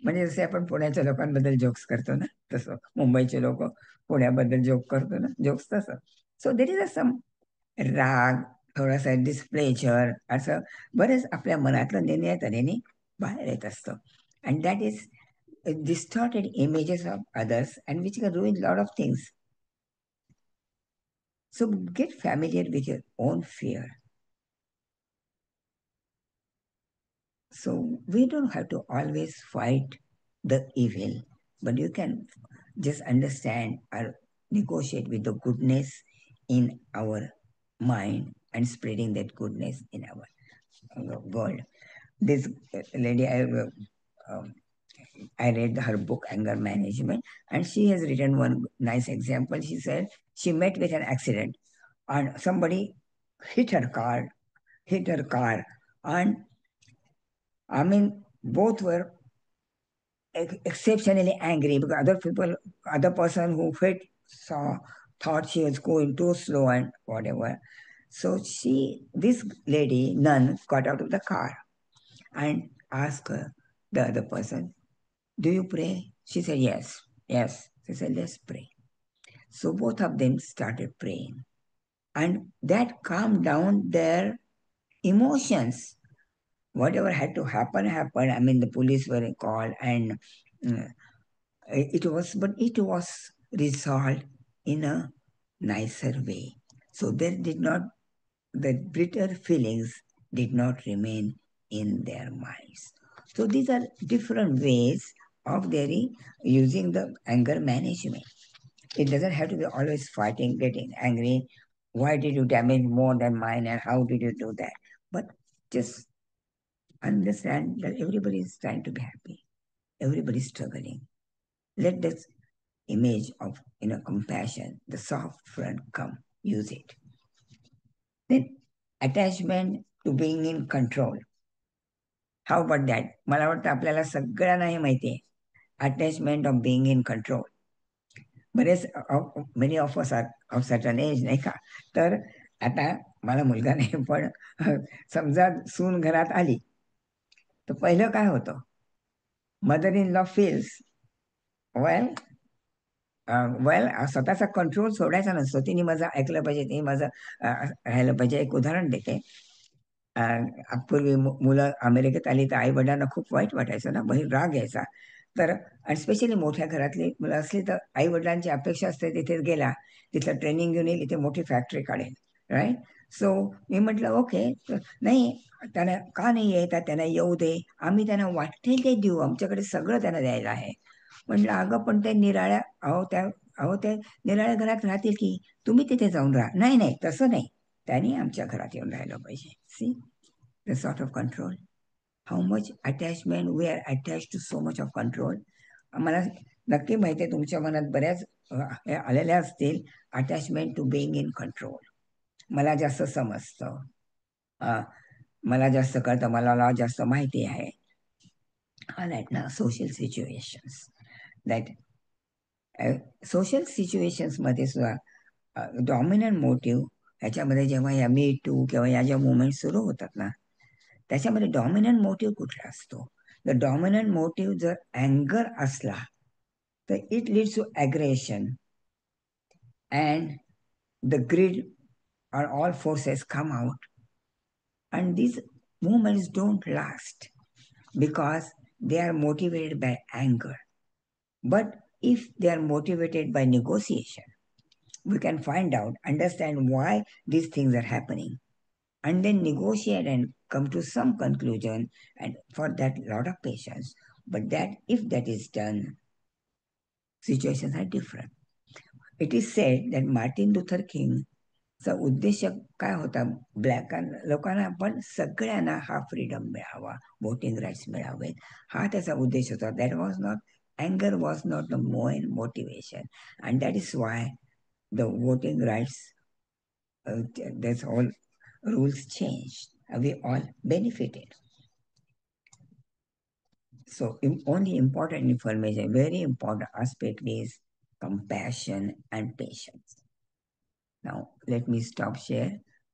म्हणजे जसे आपण पुण्याच्या लोकांबद्दल जोक्स करतो ना, तसं मुंबईचे लोक पुण्याबद्दल जोक करतो ना, जोक्स तसं. सो देर इज अ सम राग, थोडासा डिस्प्लेजर, असं बरेच आपल्या मनातलं नेहमी तऱ्हेने बाहेर येत असतं. And that is distorted images of others and which can ruin a lot of things. So get familiar with your own fear. So we don't have to always fight the evil, but you can just understand or negotiate with the goodness in our mind and spreading that goodness in our world. This lady, I read her book, Anger Management, and she has written one nice example. She said she met with an accident and somebody hit her car, and I mean, both were exceptionally angry because other person who hit thought she was going too slow and whatever. So this lady, nun, got out of the car and asked the other person, do you pray? She said, yes. She said, let's pray. So both of them started praying. And that calmed down their emotions. Whatever had to happen, happened. I mean, the police were called and it was resolved in a nicer way. So the bitter feelings did not remain in their minds. So these are different ways of using the anger management. It doesn't have to be always fighting, getting angry. Why did you damage more than mine and how did you do that? But just understand that everybody is trying to be happy. Everybody is struggling. Let this image of compassion, the soft front come, use it. Then attachment to being in control. How about that? मला वाटतं आपल्याला सगळ्यांना हे माहिती आहे. Attachment of being in control. बरेच many of us are of certain age, नाही का? तर आता मला मुलगा नाही, पण समजा सून घरात आली तर पहिलं काय होतं? मदर इन लॉ फील्स स्वतःचा कंट्रोल सोडायचा नसतो. तिने माझं ऐकलं पाहिजे, तिने माझं राहिलं पाहिजे. एक उदाहरण देते. पूर्वी मुलं अमेरिकेत आली तर आई वडिलांना खूप वाईट वाटायचं ना, बहीण राग यायचा. तर स्पेशली मोठ्या घरातली मुलं असली तर आई वडिलांची अपेक्षा असते तिथे गेला, तिथलं ट्रेनिंग घेऊन येईल, इथे मोठी फॅक्टरी काढेल, राईट. सो मी म्हटलं ओके, नाही त्यांना का नाही येत, त्यांना येऊ दे, आम्ही त्यांना वाटेल ते देऊ, आमच्याकडे सगळं त्यांना द्यायला आहे. म्हटलं अगं पण ते निराळ्या ते निराळ्या घरात राहतील की, तुम्ही तिथे जाऊन राहा. नाही नाही तसं नाही, त्यांनी आमच्या घरात येऊन राहिलं पाहिजे. See the sort of control, how much attachment, we are attach to so much of control. मला नक्की माहिती आहे तुमच्या मनात बऱ्याच आलेल्या असतील, attachment to being in control. मला जास्त समजतं, मला जास्त कळतं, मला जास्त माहिती आहे. That ना social situations, that social situations मध्ये सुद्धा डॉमिनंट मोटिव्ह ह्याच्यामध्ये जेव्हा या मी टू किंवा या ज्या मुवमेंट सुरू होतात ना, त्याच्यामध्ये डॉमिनंट मोटिव्ह कुठला असतो? द डॉमिनंट मोटिव्ह जर अँगर असला तर it leads to aggression and the greed or all forces come out, and these movements don't last because they are motivated by anger. But if they are motivated by negotiation, we can find out, understand why these things are happening, and then negotiate and come to some conclusion, and for that lot of patience. But that if that is done, situations are different. It is said that Martin Luther King चा उद्देश काय होता? Black लोकांना पण सगळ्यांना हा freedom मिळावा, voting rights मिळावेत, हा त्याचा उद्देश होता. दॅट वॉज नॉट, अँगर was not the main motivation, and that is why the voting rights, that's all rules changed. We all benefited. So only important information, very important aspect is compassion and patience. Now let me stop share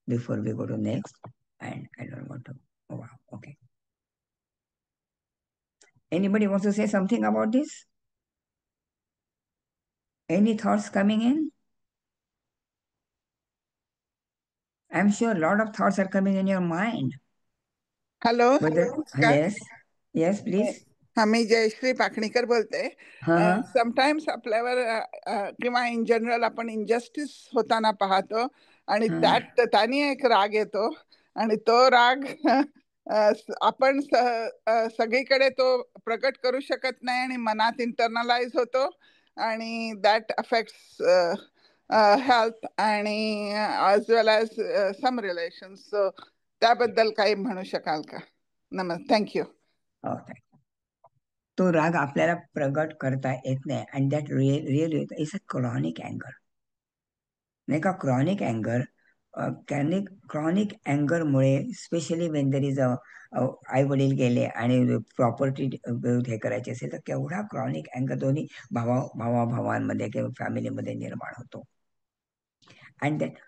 before we go to next, and I don't want to. Oh wow, okay. Anybody wants to say something about this? Any thoughts coming in? I'm sure a lot of thoughts are coming in your mind. Hello, yes, yes, please. मी जयश्री पाखणीकर बोलते. Sometimes आपल्यावर किंवा in general आपण injustice होताना पाहतो आणि त्याने एक राग येतो, आणि तो राग आपण सगळीकडे तो प्रकट करू शकत नाही आणि मनात इंटरनलाइज होतो, आणि दॅट अफेक्ट्स हेल्थ आणि ॲज वेल ॲज सम रिलेशन्स. सो त्याबद्दल काही म्हणू शकाल का? थँक्यू. तो राग आपल्याला प्रगट करता येत नाही, and that really is a chronic अँगर, नाही का? क्रॉनिक अँगर, क्रॉनिक अँगरमुळे स्पेशली वेन देर इज आई वडील गेले आणि प्रॉपर्टी हे करायचे असेल तर केवढा क्रॉनिक अँगर दोन्ही भावांमध्ये किंवा फॅमिलीमध्ये निर्माण होतो. अँड दॅट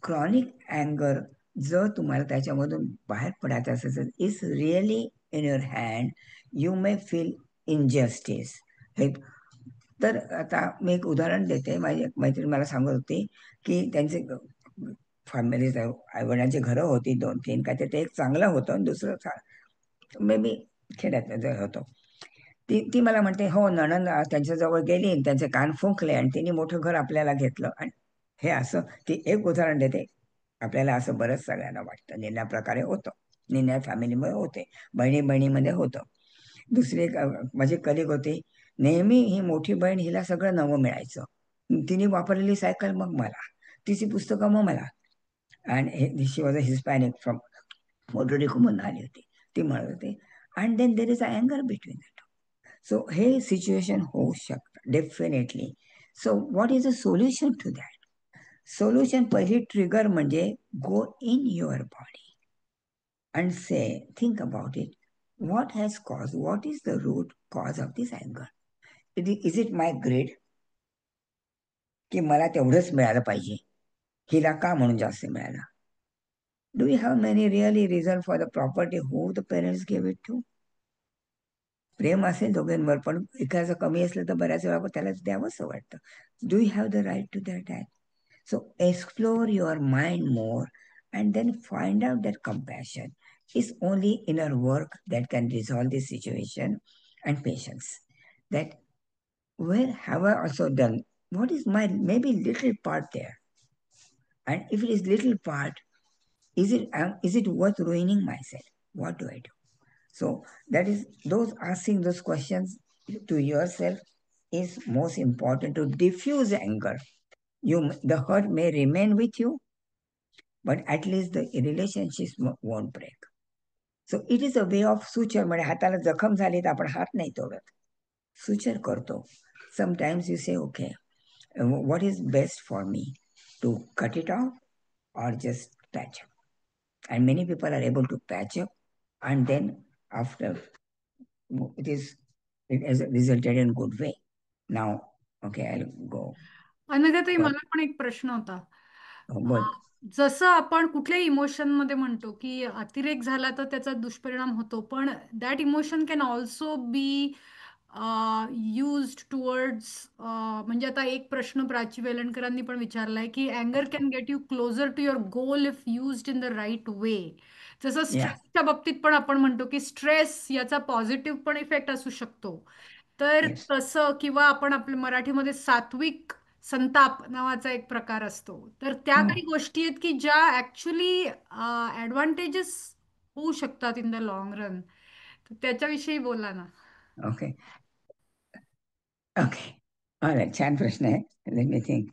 क्रॉनिक अँगर जर तुम्हाला त्याच्यामधून बाहेर पडायचं असेल तर is really in your hand. You may feel injustice. हे तर आता मी एक उदाहरण देते. माझी एक मैत्रीण मला सांगत होती की त्यांचे फॅमिली आईवडिलांची घरं होती 2-3 काय, ते एक चांगलं होतं आणि दुसरं मे बी खेड्यात होतं. ती मला म्हणते, हो नणंद त्यांच्याजवळ गेली, त्यांचे कान फुंकले आणि तिने मोठं घर आपल्याला घेतलं. आणि हे असं, ती एक उदाहरण देते. आपल्याला असं बरंच सगळ्यांना वाटतं, निन्या प्रकारे होतं, निन्या फॅमिलीमध्ये होते, बहिणीमध्ये होतं. दुसरी एक माझी कलिग होती, नेहमी ही मोठी बहीण, हिला सगळं नवं मिळायचं, तिने वापरलेली सायकल मग मला, तिची पुस्तकं मग मला. आणि she was a Hispanic from Puerto Rico म्हणून आली होती. ती म्हणत होती, and then there is a अँगर बिटवीन दॅट. सो हे सिच्युएशन होऊ शकतं definitely. So what is a solution to that? Solution, पहिली ट्रिगर म्हणजे go in your body and say, think about it. What has caused, what is the root cause of this anger? Is it my greed? की मला तेवढंच मिळालं पाहिजे, हिला का म्हणून जास्त मिळालं? Do we have many really reason for the property who the parents gave it to? प्रेम असेल दोघांवर, पण एखादं कमी असलं तर बऱ्याच वेळा त्याला द्यावंसं वाटतं. Do you have the right to that act? So explore your mind more and then find out that compassion is only inner work that can resolve this situation, and patience. that where have I also done? What is my maybe little part there? And if it is little part, is it worth ruining myself? What do I do? So that is asking those questions to yourself is most important to diffuse anger. The hurt may remain with you, but at least the relationships won't break. So it is a way of suture. म्हणजे हाताला जखम झाली तर आपण हात नाही तोडत, suture करतो. Sometimes you say, okay, what is best for me, to cut it off or just patch up? And many people are able to patch up, and then after it has resulted in good way. Now, okay, I'll go. अनघाताई, मला पण एक प्रश्न होता. जसं आपण कुठल्याही emotion मध्ये म्हणतो की अतिरेक झाला तर त्याचा दुष्परिणाम होतो, पण that emotion can also be used towards, म्हणजे आता एक प्रश्न प्राची वेलणकरांनी पण विचारलाय की अँगर can get you closer to your goal if used in the right way. जसं स्ट्रेसच्या बाबतीत पण आपण म्हणतो की स्ट्रेस याचा पॉझिटिव्ह पण इफेक्ट असू शकतो. तर तसं, किंवा आपण आपल्या मराठीमध्ये सात्विक संताप नावाचा एक प्रकार असतो, तर त्या काही गोष्टी आहेत की ज्या ऍक्च्युली ऍडव्हान्टेजेस होऊ शकतात इन द लॉंग रन. त्याच्याविषयी बोला ना. ओके ओके, छान प्रश्न आहे. Let me think.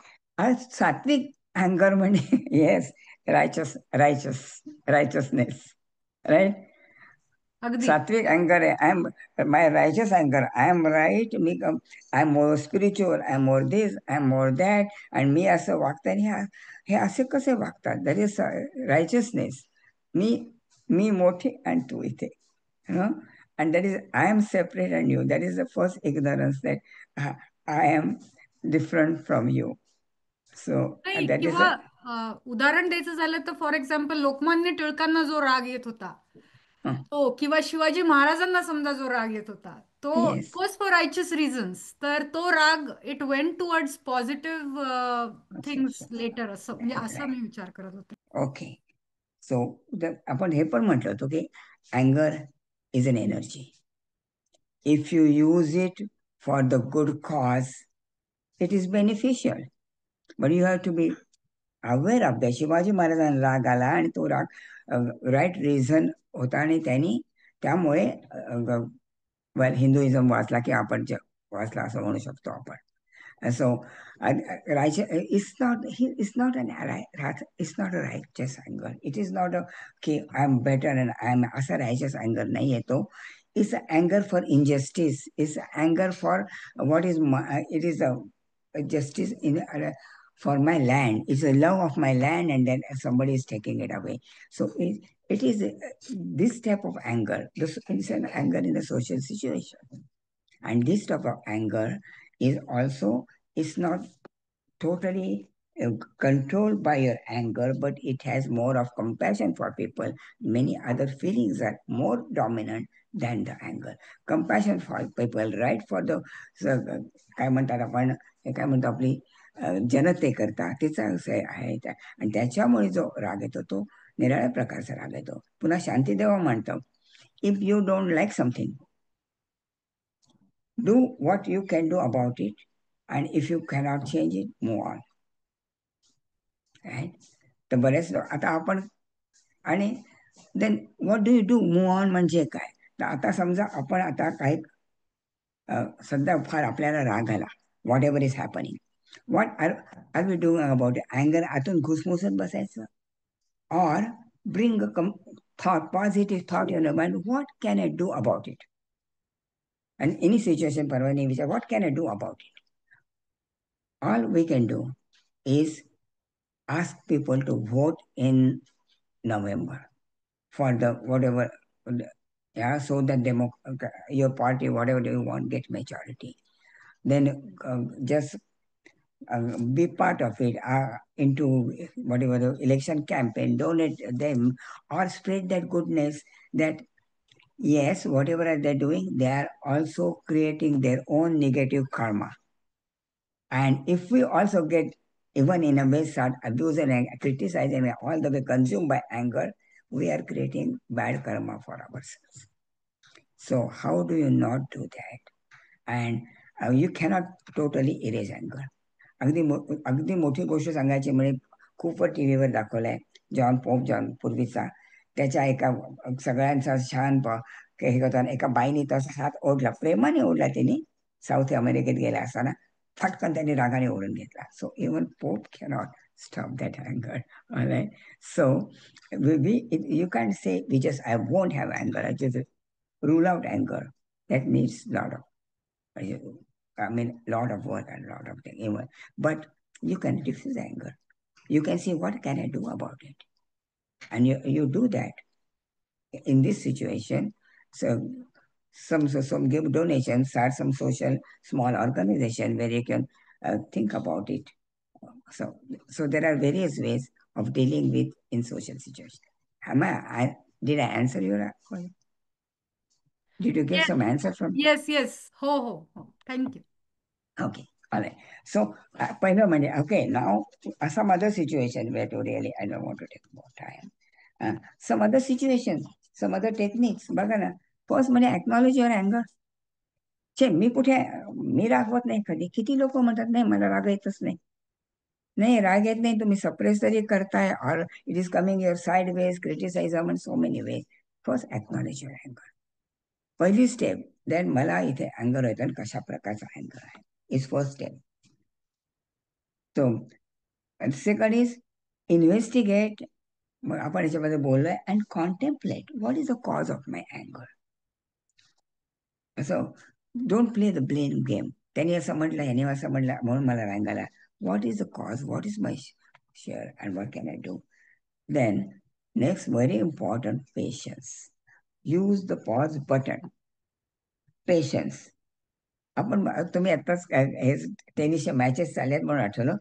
सात्विक अँगर म्हणजे येस, रायचसनेस, राईट. सात्विक अँगर आहे, आय एम माय रायचस अँगर, आय एम राईट, मी I am more spiritual, I am more this, I am more that, आणि मी असं वागताना हे असे कसे वागतात? That is रायचसनेस. मी मोठी आणि तू इथे, and that is I am separate and you. That is the first ignorance, that I am different from you. So that is उदाहरण द्यायचं झालं तर फॉर एक्झाम्पल लोकमान्य टिळकांना जो राग येत होता तो, किंवा शिवाजी महाराजांना समजा जो राग येत होता तो, वॉज फॉर रायचस रिझन्स, तर तो राग it went towards positive things later, असं म्हणजे असा मी विचार करत होते. ओके, सो आपण हे पण म्हटलं होतं की अँगर is an energy. If you use it for the good cause, it is beneficial. But you have to be aware of that. Shivaji महाराजांना राग आला आणि तो राग राईट रिझन होता, आणि त्यांनी त्यामुळे हिंदुइझम वाचला की आपण वाचला असं म्हणू शकतो आपण. So it's not a righteous anger. It is not okay, I'm better and I'm asa righteous anger nahi hai to. It's anger for injustice. It's anger for what is it is a justice in for my land. It's a love of my land, and then somebody is taking it away. So it is this type of anger. It's an anger in a social situation, and this type of anger is also, it's not totally controlled by your anger, but it has more of compassion for people. Many other feelings are more dominant than the anger. Compassion for people, right? For the काय म्हणतात आपण, काय म्हणतो आपली जनतेकरता तिचा आहे, आणि त्याच्यामुळे जो राग येतो तो निराळ्या प्रकारचा राग येतो. पुन्हा शांतीदेवा म्हणतो, if you don't like something, do what you can do about it, and if you cannot change it, move on. Right? तर बरेच आता आपण, आणि then what do you do, move on म्हणजे काय? तर आता समजा आपण आता काही सध्या फार आपल्याला राग आला, whatever is happening, what are we doing about it? अँगर आतून घुसमुसत बसायचं, और bring thought, positive thought in your mind, what can I do about it? And any situation, Parvani, which what can I do about it? All we can do is ask people to vote in November for the whatever, so that your party, whatever you want, get majority. Then just be part of it, into whatever the election campaign, donate them, or spread that goodness that yes, whatever they're doing, they are also creating their own negative karma. And if we also get, even in a way, start abusing and criticizing, all the way consumed by anger, we are creating bad karma for ourselves. So how do you not do that? and you cannot totally erase anger. अगदी मोठी गोष्ट सांगायची म्हणजे खूपच टीव्हीवर दाखवलंय John पूर्वीचा, त्याच्या एका सगळ्यांचा छान हे करताना एका बाईने तसा हात ओढला, प्रेमाने ओढला त्यांनी, साऊथ अमेरिकेत गेला असताना फटकन त्यांनी रागाने ओढून घेतला. So even pope cannot stop that anger. All right. So you can't say we just I won't have anger. I just rule out anger. That needs lot of work and lot of things. Even, but you can diffuse anger. You can see what can I do about it, and you do that in this situation. So some give donations, start some social small organization where you can think about it. So there are various ways of dealing with in social situations. Did I answer your question? Did you get some answer from? Yes. Ho. Thank you. Okay. All right. So पहिलं म्हणजे okay, now some other situation where to really I don't want to take more time. Some other situations, some other techniques. बघा ना, first म्हणजे acknowledge your anger. मी रागवत नाही कधी. किती लोक म्हणतात नाही मला राग येतच नाही राग येत नाही, तुम्ही सप्रेस तरी करताय, और it is coming your sideways, criticism in so many ways. First acknowledge your अँगर, पहिली स्टेप. देन मला इथे अँगर होतं, कशा प्रकारचा अँगर आहे, is first step. So second is investigate, मग आपण याच्यामध्ये बोललोय, and contemplate what is the cause of my अँगर. So don't play the blame game. त्यांनी असं म्हटलं, ह्याने असं म्हटलं म्हणून मला राग आला. What is the cause? What is my share? And what can I do? Then, next, very important, patience. Use the pause button. Patience. आपण तुम्ही आताच हे टेनिसच्या मॅचेस चालल्यात म्हणून आठवलं,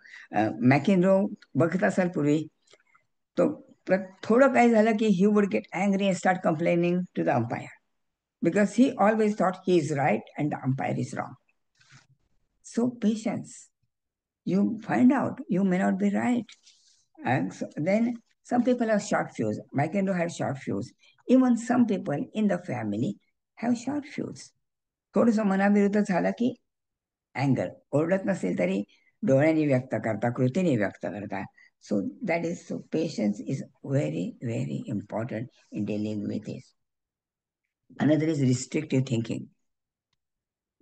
मॅकेनरो बघत असाल पूर्वी, तो थोडं काय झालं की he would get angry and start complaining to the umpire because he always thought he is right and the umpire is wrong. So patience. You find out you may not be right. And so then some people have short fuse. McEnroe had short fuse. Even some people in the family have short fuse. थोडंसं मनाविरुद्ध झालं की अँगर, ओरडत नसेल तरी डोळ्यांनी व्यक्त करता, कृतीने व्यक्त करता. सो that is, so patience is very very important in dealing with this. Another is restrictive thinking.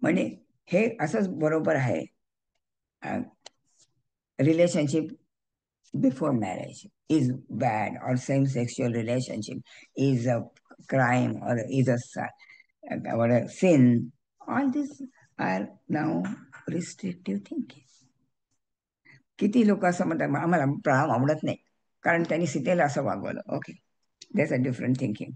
म्हणजे हे असंच बरोबर आहे, relationship before marriage is bad, or same-sexual relationship is a crime or is a sin. All these are now restrictive thinking. किती लोक असं म्हणतात आम्हाला प्राण आवडत नाही कारण त्यांनी सीतेला असं वागवलं. Okay, that's a different thinking.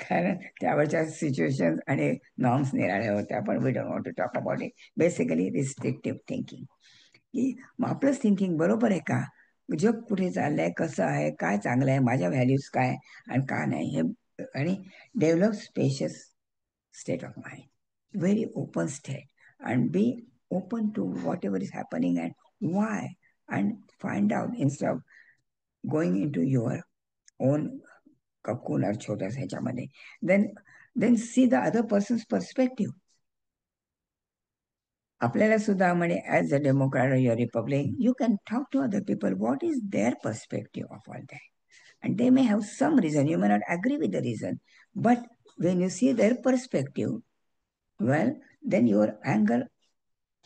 कारण त्यावरच्या सिच्युएशन आणि नॉर्म्स निराळ्या होत्या, पण we don't want to talk about it. Basically restrictive thinking. की आपलंच थिंकिंग बरोबर आहे का, जग कुठे चाललंय, कसं आहे, काय चांगलं आहे, माझ्या व्हॅल्यूज काय आणि का नाही, हे. आणि develop spacious state of mind, very open state, and be open to whatever is happening and why, and find out instead of going into your own cocoon छोट्याच ह्याच्यामध्ये. Then see the other person's perspective. आपल्याला सुद्धा म्हणे as a Democrat or a Republican, you can talk to other people. What is their perspective of all that? And they may have some reason. You may not agree with the reason. But when you see their perspective, well, then your anger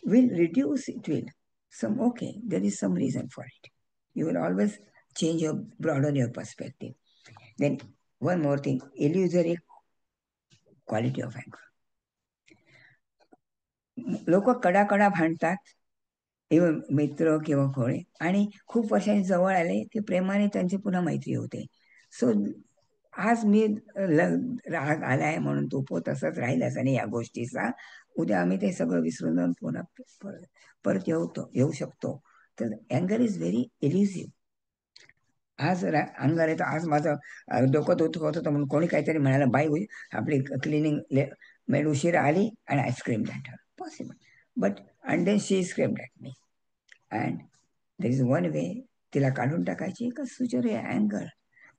will reduce. It will. Okay, there is some reason for it. You will always broaden your perspective. Then one more thing, illusory quality of anger. लोक कडाकडा भांडतात, even मित्र किंवा खोळे, आणि खूप वर्षांनी जवळ आले की प्रेमाने त्यांची पुन्हा मैत्री होते. सो आज मी राग आलाय म्हणून तो तसंच राहिलाच आणि या गोष्टीचा, उद्या आम्ही ते सगळं विसरून जाऊन पुन्हा परत येऊ शकतो. तर अँगर इज व्हेरी इल्युसिव्ह. आज अँगर येतो, आज माझं डोकं दुखत होतं म्हणून कोणी काहीतरी म्हणालं, बाई आपली क्लिनिंग मेड उशिरा आली आणि ice cream that possible, but and then she screamed at me, and there is one way तिला काढून टाकायची का suture anger.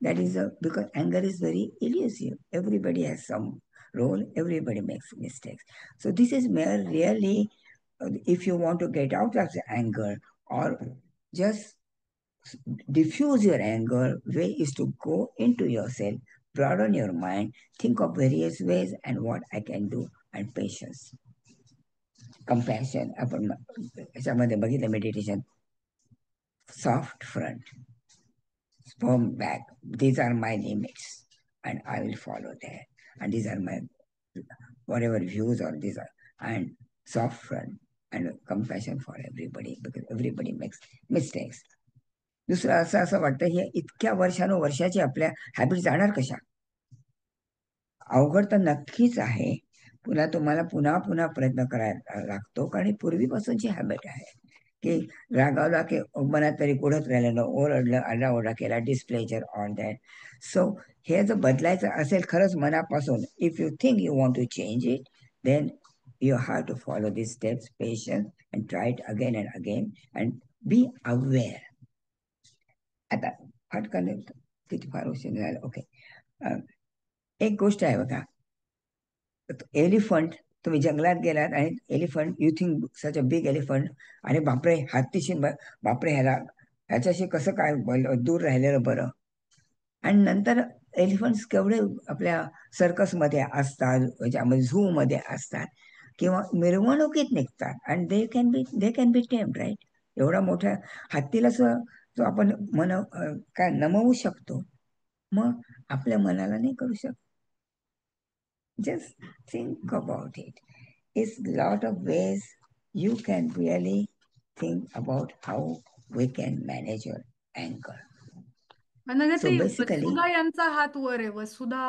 That is because anger is very elusive. Everybody has some role. Everybody makes mistakes. So this is mere really, if you want to get out of the anger or just diffuse your anger, way is to go into yourself, broaden your mind, think of various ways and what I can do, and patience, compassion. आपण याच्यामध्ये बघितलं meditation, soft front, firm back. These are my limits, and I will follow that. And these are my whatever views or these are, and soft front and compassion for everybody, because everybody makes mistakes. दुसरं असं वाटतं, हे इतक्या वर्षानुवर्षाची आपल्या habit जाणार कशा? अवघड तर नक्कीच आहे. तुम्हाला पुन्हा पुन्हा प्रयत्न करायला लागतो, कारण पूर्वीपासूनची हॅबिट आहे की रागावला की मनात तरी कुठंच राहिलेलं, ओरडलं, आरडाओरडा केला, डिस्प्लेजर ऑन दॅट. सो हे जर बदलायचं असेल खरंच मनापासून, if you think you want to change it, then you have to follow these steps, patience, and try it again and again, and be aware. आता फटकन किती फार उशीर झाला. ओके, एक गोष्ट आहे बघा, एलिफंट, तुम्ही जंगलात गेलात आणि elephant, you think such a big elephant, आणि बापरे हत्तीशी, बापरे ह्याच्याशी कसं काय दूर राहिलेलं बरं. आणि नंतर एलिफंट्स केवढे आपल्या सर्कसमध्ये असतात, ह्याच्यामध्ये झू मध्ये असतात किंवा मिरवणुकीत निघतात, आणि they can be tamed, right. एवढा मोठ्या हत्तीला जो आपण काय नमवू शकतो, मग आपल्या मनाला नाही करू शकतो. Just think about it. It's a lot of ways you can really think about how we can manage your anger. So basically, वसुधा यांचा हात वर आहे. वसुधा,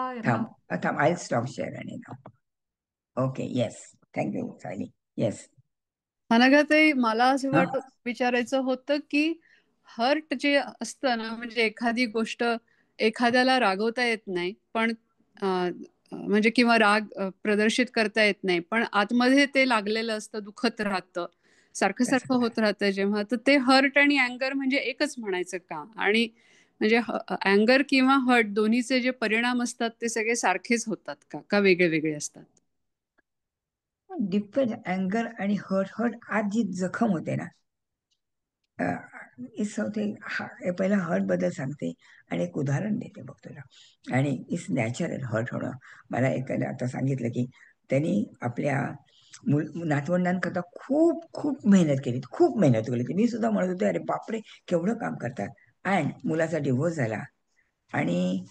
I'll stop sharing now. Okay, yes. Thank you, Sally. Yes. अनघाताई, मला असं विचारायचं होतं की hurt जे असतं ना, म्हणजे एखादी गोष्ट एखाद्याला रागवता येत नाही, पण म्हणजे किंवा राग प्रदर्शित करता येत नाही, पण आतमध्ये ते लागलेलं असतं, दुखत राहतं, सारखं सारखं होत राहतं जेव्हा, तर ते हर्ट आणि अँगर म्हणजे एकच म्हणायचं का? आणि म्हणजे अँगर किंवा हर्ट दोन्हीचे जे परिणाम असतात ते सगळे सारखेच होतात का वेगळे वेगळे असतात? डिपेंड. अँगर आणि हर्ट आज जी जखम होते ना, इस होते. पहिला हर्ट बद्दल सांगते आणि एक उदाहरण देते बघ तुला. आणि इट्स नॅचरल हर्ट होणं. मला एखाद्या आता सांगितलं की त्यांनी आपल्या नातवंडांकरता खूप खूप मेहनत केली. मी सुद्धा म्हणत होते, अरे बापरे केवढं काम करतात. अँड मुलाचा डिव्होर्स झाला आणि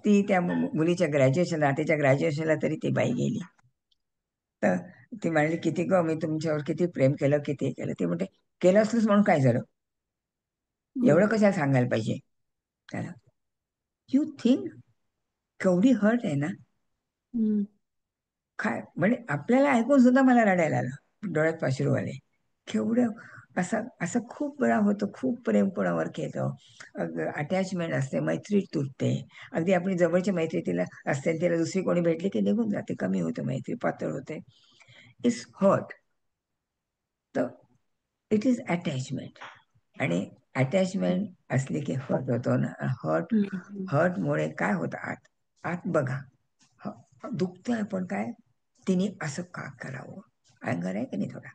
ती त्या मुलीच्या नातीच्या ग्रॅज्युएशनला तरी ती बाई गेली. तर ती म्हणाली, किती ग मी तुमच्यावर किती प्रेम केलं, किती केलं. ती म्हणते, केलं असलंच म्हणून काय झालं, एवढं कशाला सांगायला पाहिजे त्याला. यू थिंक केवढी हर्ट आहे ना. काय म्हणजे आपल्याला ऐकून सुद्धा मला रडायला आलं, डोळ्यात पाश्रू आले. केवढं असं खूप वेळा होतं. खूप प्रेम कोणावर केलं, अटॅचमेंट असते, मैत्री तुटते. अगदी आपली जवळची मैत्री तिला असते, तिला दुसरी कोणी भेटली की निघून जाते, कमी होते मैत्री, पातळ होते. It's hurt. तर इट इज अटॅचमेंट. आणि अटॅचमेंट असली की हर्ट होतो ना. हर्टमुळे काय होतं, आत बघा, दुखतंय पण काय, तिने असं का करावं, अँगर आहे की नाही थोडा.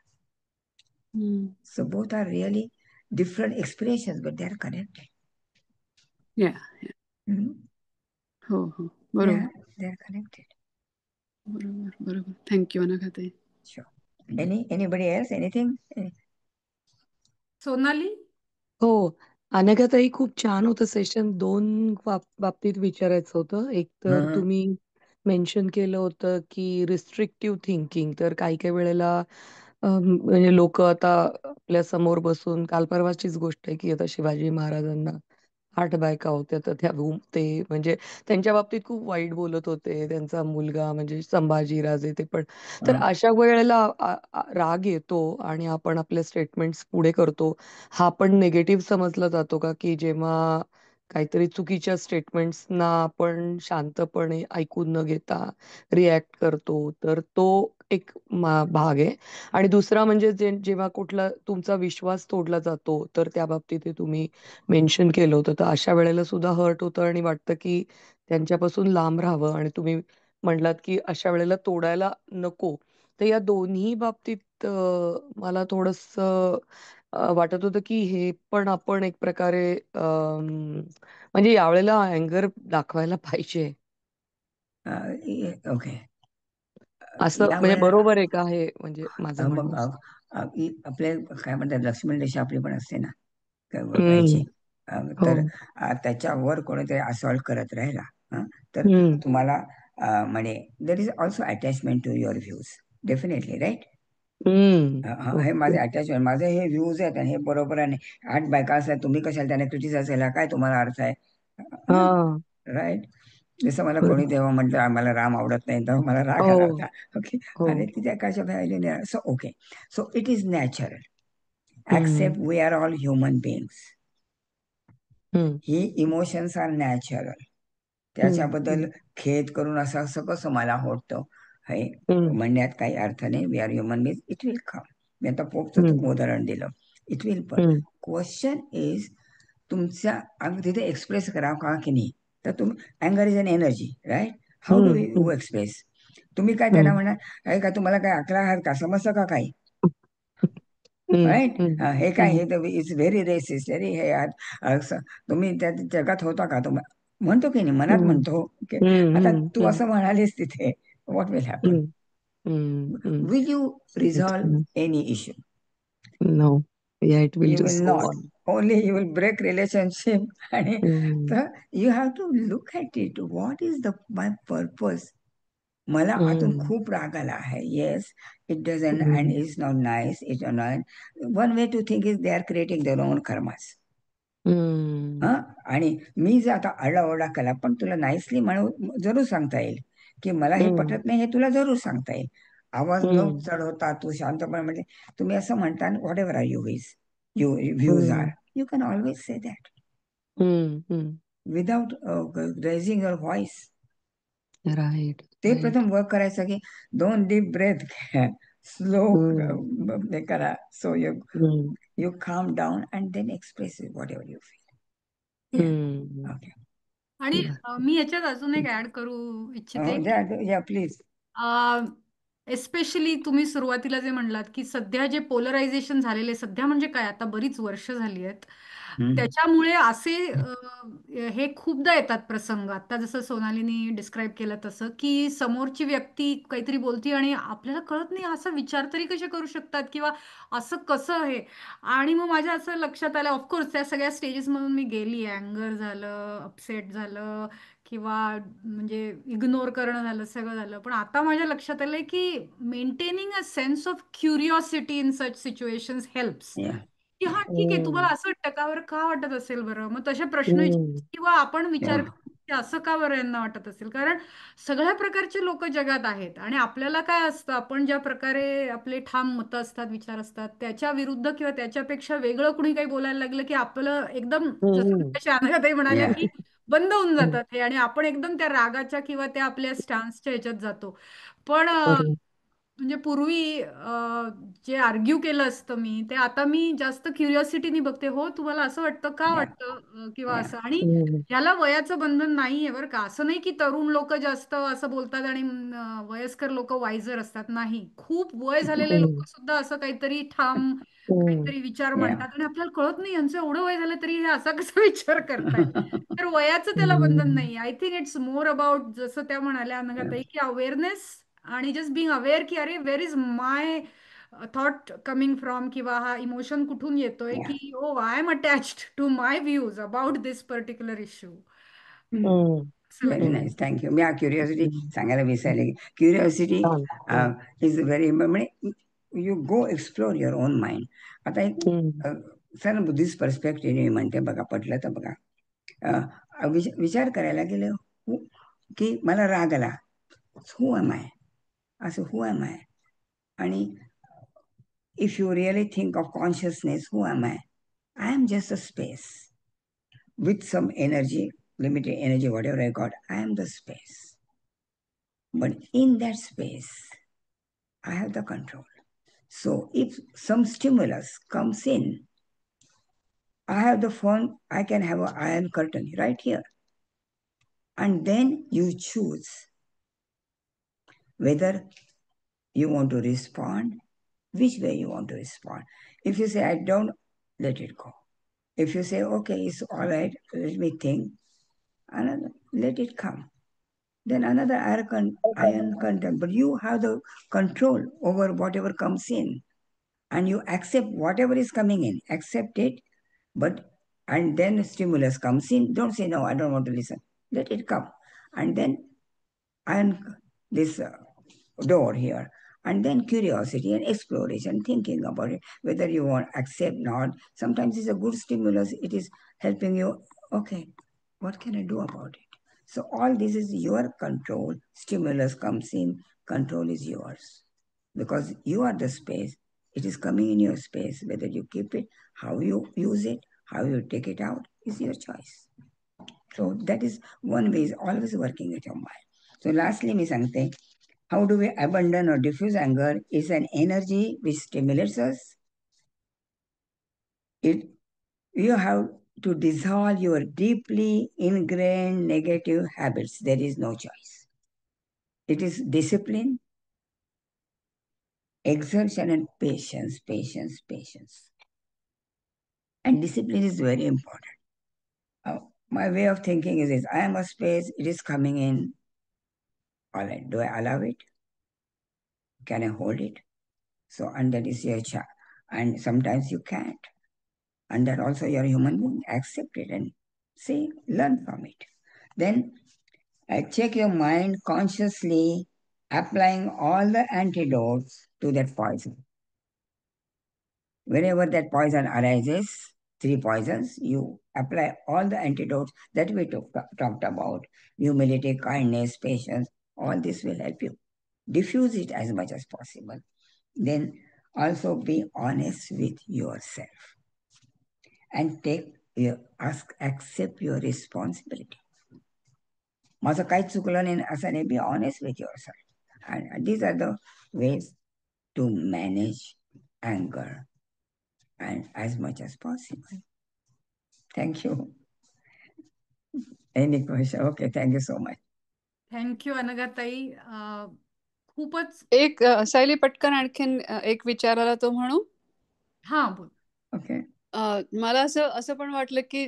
So both are really different expressions, but they are connected. हो हो, बरोबर. They are connected. बरोबर. Thank you Anaghatai. Anybody else, anything? Sonali? हो, अनघाताई, खूप छान होतं सेशन. 2 बाबतीत विचारायचं होतं. एक तर तुम्ही मेन्शन केलं होतं की रिस्ट्रिक्टिव्ह थिंकिंग. तर काही काही वेळेला म्हणजे लोक आता आपल्या समोर बसून, काल परवाचीच गोष्ट आहे की आता शिवाजी महाराजांना 8 बायका होत्या, तर ते म्हणजे त्यांच्या बाबतीत खूप वाईट बोलत होते. त्यांचा मुलगा म्हणजे संभाजी राजे ते पण. तर अशा वेळेला राग येतो आणि आपण आपले स्टेटमेंट्स पुढे करतो. हा पण निगेटिव्ह समजला जातो का, की जेव्हा काहीतरी चुकीच्या स्टेटमेंट्सना आपण शांतपणे ऐकून न घेता रिॲक्ट करतो, तर तो एक भाग आहे. आणि दुसरा म्हणजे जेव्हा कुठला तुमचा विश्वास तोडला जातो, तर त्या बाबतीत तुम्ही मेन्शन केलं होतं, तर अशा वेळेला सुद्धा हर्ट होतं आणि वाटतं की त्यांच्यापासून लांब राहावं. आणि तुम्ही म्हणलात की अशा वेळेला तोडायला नको. तर या दोन्ही बाबतीत मला थोडंसं वाटत होतं की हे पण आपण एक प्रकारे म्हणजे यावेळेला अँगर दाखवायला पाहिजे. ओके. असं म्हणजे बरोबर आहे का हे, म्हणजे माझं मग म्हणणं. आपले काय म्हणतात, लक्ष्मण रेषा आपली पण असते ना हम्म. तर हो. त्याच्यावर कोणीतरी असॉल्ट करत राहिला तर तुम्हाला म्हणजे there is also attachment to your views, definitely, right. हे माझे अटॅचमेंट, माझे हे व्ह्यूज आहेत आणि हे बरोबर आहे. 8 बायका असतात, तुम्ही कशाला त्याने क्रिटिसाइज केला, काय तुम्हाला अर्थ आहे, राईट. जसं मला कोणी तेव्हा म्हटलं आम्हाला राम आवडत नाही, तर मला राग आला होता. ओके. आणि तिथे कशा value. So okay, so it is natural. Accept we are all human beings. ही इमोशन्स आर नॅचरल. त्याच्याबद्दल खेद करून असं कसं मला होतं हे म्हणण्यात काही अर्थ नाही. We are human beings, it will come. मी आता पोपचं उदाहरण दिलं, इट विल. पण क्वेश्चन इज तुमच्या तिथे एक्सप्रेस करा का की नाही. तर तुम्ही अँगर is an energy, right. How do you express. तुम्ही काय त्यांना म्हणा का तुम्हाला काय अकरा आहात का, समजतं का काही, राईट. हे काय हे तर इट्स व्हेरी रेसिस्ट, अरे हे तुम्ही त्या जगात होता का, तुम्ही म्हणतो की नाही, मनात म्हणतो. ओके. आता तू असं म्हणालीस तिथे, what will happen. Will you resolve any issue? No. Yeah, it will You just will go not. on. Only you will break relationship. आणि you have to look at it. What is my purpose? मला आतून खूप राग आला आहे. Yes, it doesn't and is not nice. It not. One way to think is they are creating their own karmas. आणि मी जर आता आरडाओरडा केला, पण तुला नाईसली म्हणून जरूर सांगता येईल की मला हे पटत नाही, हे तुला जरूर सांगता येईल. आवाज न चढवता तू शांतपणे म्हणजे तुम्ही असं म्हणता, whatever are you views are, you can always say that without raising your voice. Right. ते प्रथम वर्क करायचं की 2 डीप ब्रेथ घ्या, स्लो करा. So you calm down and then express whatever you feel. Okay. आणि मी याच्यात अजून एक ऍड करू इच्छिते, प्लीज. एस्पेशली तुम्ही सुरुवातीला जे म्हणलात की सध्या जे पोलरायझेशन झालेले, सध्या म्हणजे काय, आता बरीच वर्ष झाली आहेत, त्याच्यामुळे असे हे खूपदा येतात प्रसंग. आता जसं सोनालीने डिस्क्राईब केलं तसं की समोरची व्यक्ती काहीतरी बोलती आणि आपल्याला कळत नाही, असा विचार तरी कसे करू शकतात किंवा असं कसं आहे. आणि मग माझ्या असं लक्षात आलं, ऑफकोर्स त्या सगळ्या स्टेजेस मधून मी गेली, अँगर झालं, अपसेट झालं किंवा म्हणजे इग्नोर करणं झालं, सगळं झालं. पण आता माझ्या लक्षात आलंय की maintaining a sense of curiosity in such situations helps. की हा ठीक आहे, तुम्हाला असं वाटतं का, बरं का वाटत असेल, बरं मग तसे प्रश्न किंवा आपण विचार की असं का बरं यांना वाटत असेल. कारण सगळ्या प्रकारचे लोक जगात आहेत आणि आपल्याला काय असतं, आपण ज्या प्रकारे आपले ठाम मतं असतात, विचार असतात, त्याच्या विरुद्ध किंवा त्याच्यापेक्षा वेगळं कुणी काही बोलायला लागलं की आपलं एकदम, जसं अनघाताई म्हणाल्या की बंद होऊन जातात हे, आणि आपण एकदम त्या रागाच्या किंवा त्या आपल्या स्टान्सच्या ह्याच्यात जातो. पण म्हणजे पूर्वी जे आर्ग्यू केलं असतं मी, ते आता मी जास्त क्युरिओसिटीनी बघते. हो, तुम्हाला असं वाटतं का वाटतं किंवा असं. आणि ह्याला वयाचं बंधन नाहीये बरं का. असं नाही की तरुण लोक जास्त असं बोलतात आणि वयस्कर लोक वायझर असतात. नाही, खूप वय झालेले लोक सुद्धा असं काहीतरी ठाम काहीतरी विचार मांडतात आणि आपल्याला कळत नाही यांचं एवढं वय झालं तरी हे असा कसा विचार करतायत. तर वयाचं त्याला बंधन नाही. I think it's more about, जसं त्या म्हणाल्या अनघाताई, की अवेअरनेस आणि जस्ट बिंग अवेअर की अरे where is my thought coming from, किंवा हा इमोशन कुठून येतोय, की oh I am attached to my views about this particular issue. Very nice, thank you. मी क्युरिओसिटी सांगायला विसरले. क्युरिओसिटी इज व्हेरी, म्हणजे you go explore your own mind. आता एक सर बुद्धिस्ट पर्स्पेक्टिव्ह म्हणते बघा, पटलं तर बघा. विचार करायला गेले की मला राग आला, हू एम आय, असं हू एम आय. आणि if you really think of consciousness, who am I, I am just a space with some energy, limited energy, whatever I got, I am the space. But in that space, I have the control. So if some stimulus comes in, I have the phone, I can have an iron curtain right here. And then you choose whether you want to respond, which way you want to respond. If you say, I don't, let it go. If you say, okay, it's all right, let me think, another, let it come. Then another iron content, but you have the control over whatever comes in, and you accept whatever is coming in, accept it, and then stimulus comes in, don't say, no, I don't want to listen, let it come. And then iron this door here, and then curiosity and exploration, thinking about it, whether you want accept not. Sometimes it's a good stimulus, it is helping you, okay, what can I do about it? So all this is your control. Stimulus comes in, control is yours, because you are the space. It is coming in your space. Whether you keep it, how you use it, how you take it out is your choice. So that is one way, is always working with your mind. So lastly, मी सांगते, how do we abandon or diffuse anger? Is an energy which stimulates us. You have to dissolve your deeply ingrained negative habits. There is no choice. It is discipline, exertion, and patience, patience, patience. And discipline is very important. My way of thinking is this: I am a space, it is coming in. All right, do I allow it? Can I hold it? So, and that is your child. And sometimes you can't. And that also you're a human being. Accept it and see, learn from it. Then check your mind consciously, applying all the antidotes to that poison. Whenever that poison arises, 3 poisons, you apply all the antidotes that we talked about. Humility, kindness, patience, all this will help you. Diffuse it as much as possible. Then also be honest with yourself and accept your responsibility. माझं काहीच चुकलं नाही असं नाही, be honest with yourself. And these are the ways to manage anger and as much as possible. Thank you. Any question? Okay, thank you so much. Thank you Anaghatai. खूपच एक सायली पटकन आणखीन एक विचारायला तो म्हणू. हा बोल. ओके. मला असं पण वाटलं की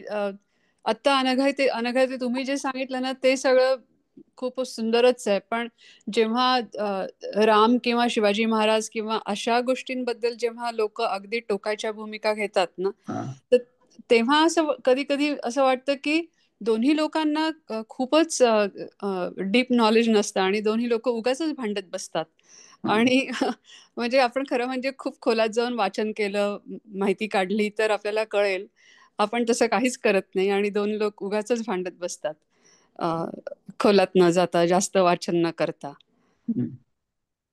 आता अनघाते तुम्ही जे सांगितलं ना ते सगळं खूपच सुंदरच आहे, पण जेव्हा राम किंवा शिवाजी महाराज किंवा अशा गोष्टींबद्दल जेव्हा लोक अगदी टोकाच्या भूमिका घेतात ना, तर तेव्हा असं कधी कधी असं वाटतं की दोन्ही लोकांना खूपच डीप नॉलेज नसतं आणि दोन्ही लोक उगाच भांडत बसतात. आणि म्हणजे आपण खरं म्हणजे खूप खोलात जाऊन वाचन केलं, माहिती काढली तर आपल्याला कळेल. आपण तसं काहीच करत नाही आणि दोन लोक उगाच भांडत बसतात, खोलात न जाता, जास्त वाचन न करता.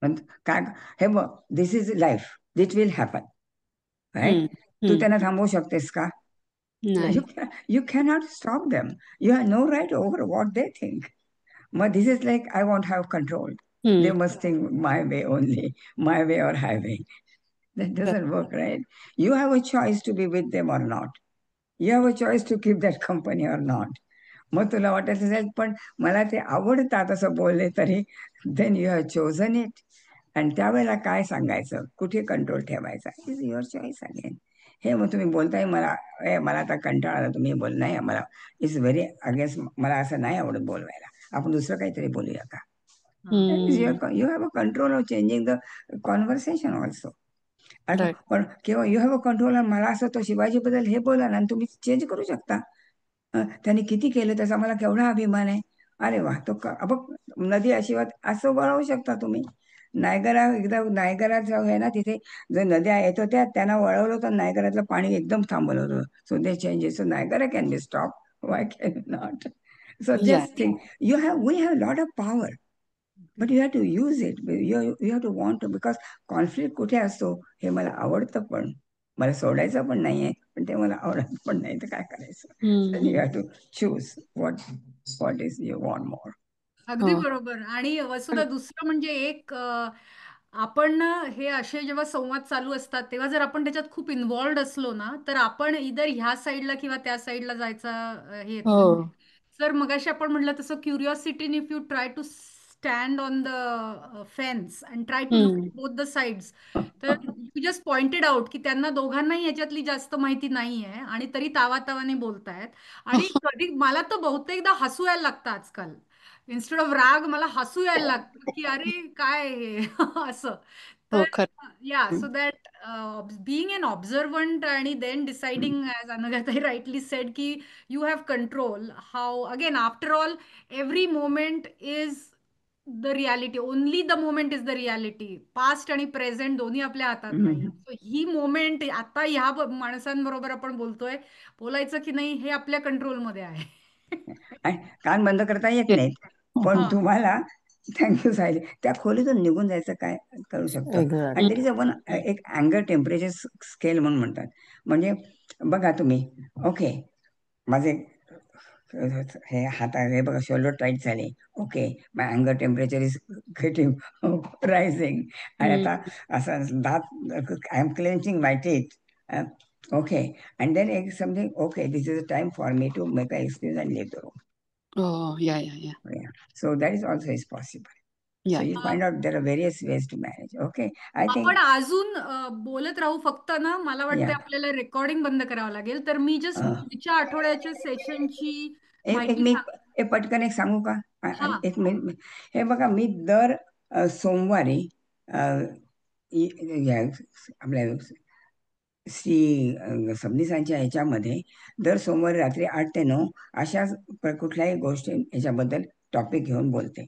हे बघ, this is life, this will happen, right? तू त्यांना थांबवू शकतेस का? You cannot stop them. You have no right over what they think. But this is like, I won't have control. They must think my way only, my way or highway. That doesn't work, right? You have a choice to be with them or not. You have a choice to keep that company or not. मग तुला वाटत असेल पण मला ते आवडतात असं बोलले तरी, then you have chosen it. आणि त्यावेळेला काय सांगायचं, कुठे कंट्रोल ठेवायचा, इज युअर चॉईस अगेन. हे मग तुम्ही बोलताय मला आता कंटाळा आला, तुम्ही बोल नाही मला इज व्हेरी अगेन्स्ट, मला असं नाही आवडत बोलवायला, आपण दुसरं काहीतरी बोलूया का? You have a control of changing the conversation also. पण केव्हा यू हॅव अ कंट्रोल, मला असं तो शिवाजीबद्दल हे बोला ना, तुम्ही चेंज करू शकता. त्यांनी किती केलं त्याचा मला केवढा अभिमान आहे. अरे वा, तो बघ नदी अशी असं वळवू शकता तुम्ही. नायगराचं आहे ना, तिथे जर नद्या येत होत्या त्यांना वळवलं होतं, नायगरातलं पाणी एकदम थांबवलं होतं. So they changes. So Niagara can be stop, why can not? So just think, we have lot of power, but you have to use it. You have to want to, because conflict कुठे असतो हे मला आवडतं, पण मला सोडायचं पण नाहीये, पण ते मला आवडत पण नाही, तर काय करायचं? You have to choose what is you want more. अगदी बरोबर. आणि वसुधा, दुसरं म्हणजे एक आपण हे असे जेव्हा संवाद चालू असतात तेव्हा जर आपण त्याच्यात खूप इन्व्हॉल्ड असलो ना, तर आपण इधर ह्या साईडला किंवा त्या साईडला जायचा हे येतो. हो. सर मगाशी आपण म्हटलं तसं curiosity, if you try to stand on the fence and try to look both the sides, तर यू जस्ट पॉइंटेड आउट की त्यांना दोघांनाही याच्यातली जास्त माहिती नाहीये आणि तरी तावातावाने बोलतायत. आणि कधी मला तर बहुतेकदा हसू यायला लागतं आजकाल. इन्स्टेड ऑफ राग मला हसू यायला लागतं की अरे काय हे असं. हो, तर खरं. या so that being an observant and then deciding, as Anagatai rightly said, ki you have control. How, again, after all, every moment is the reality. Only the moment is the reality. Past आणि present दोन्ही आपल्या हातात नाही. So ही moment आता ह्या माणसांबरोबर आपण बोलतोय, बोलायचं की नाही हे आपल्या कंट्रोलमध्ये आहे. कान बंद करता येत नाहीत, पण तुम्हाला थँक्यू सायली त्या खोलीतून निघून जायचं काय करू शकतो. आणि तरी पण एक अँगर टेम्परेचर स्केल म्हणून म्हणतात. म्हणजे बघा तुम्ही, ओके माझे हे हात हे बघा शोल्डर टाईट झाले, ओके माय अँगर टेम्परेचर इज गेटिंग रायझिंग, आणि आता असं दात I am clenching my teeth, okay, and then एक something, okay this is a time for me to make a excuse and leave the room. Oh, yeah. So that is also is possible. Yeah. So you find out there are various ways to manage. Okay, I think आपण अजून बोलत राहू, फक्त ना मला वाटतं आपल्याला recording बंद करावं लागेल. तर मी जस्ट पुढच्या आठवड्याच्या सेशनची माहिती मी पटकन एक सांगू का? एक मिनिट. हे बघा, मी दर सोमवारी आपल्या श्री सबनीसांच्या ह्याच्यामध्ये दर सोमवारी रात्री 8 ते 9 अशाच कुठल्याही गोष्टी ह्याच्याबद्दल टॉपिक घेऊन बोलते.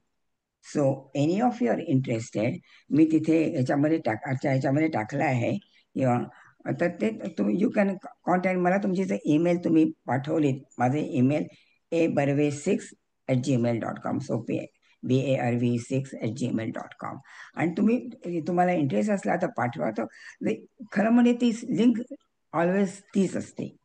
So any of your interested, मी तिथे ह्याच्यामध्ये ह्याच्यामध्ये टाकलं आहे, तर ते तुम्ही यू कॅन कॉन्टॅक्ट मला. तुमची जर ईमेल तुम्ही पाठवलीत, माझे ईमेल abarve6@gmail.com, सोपी आहे, barv6@gmail.com. आणि तुम्हाला इंटरेस्ट असला तर पाठवा. तर खरं म्हणजे ती लिंक ऑलवेज तीच असते,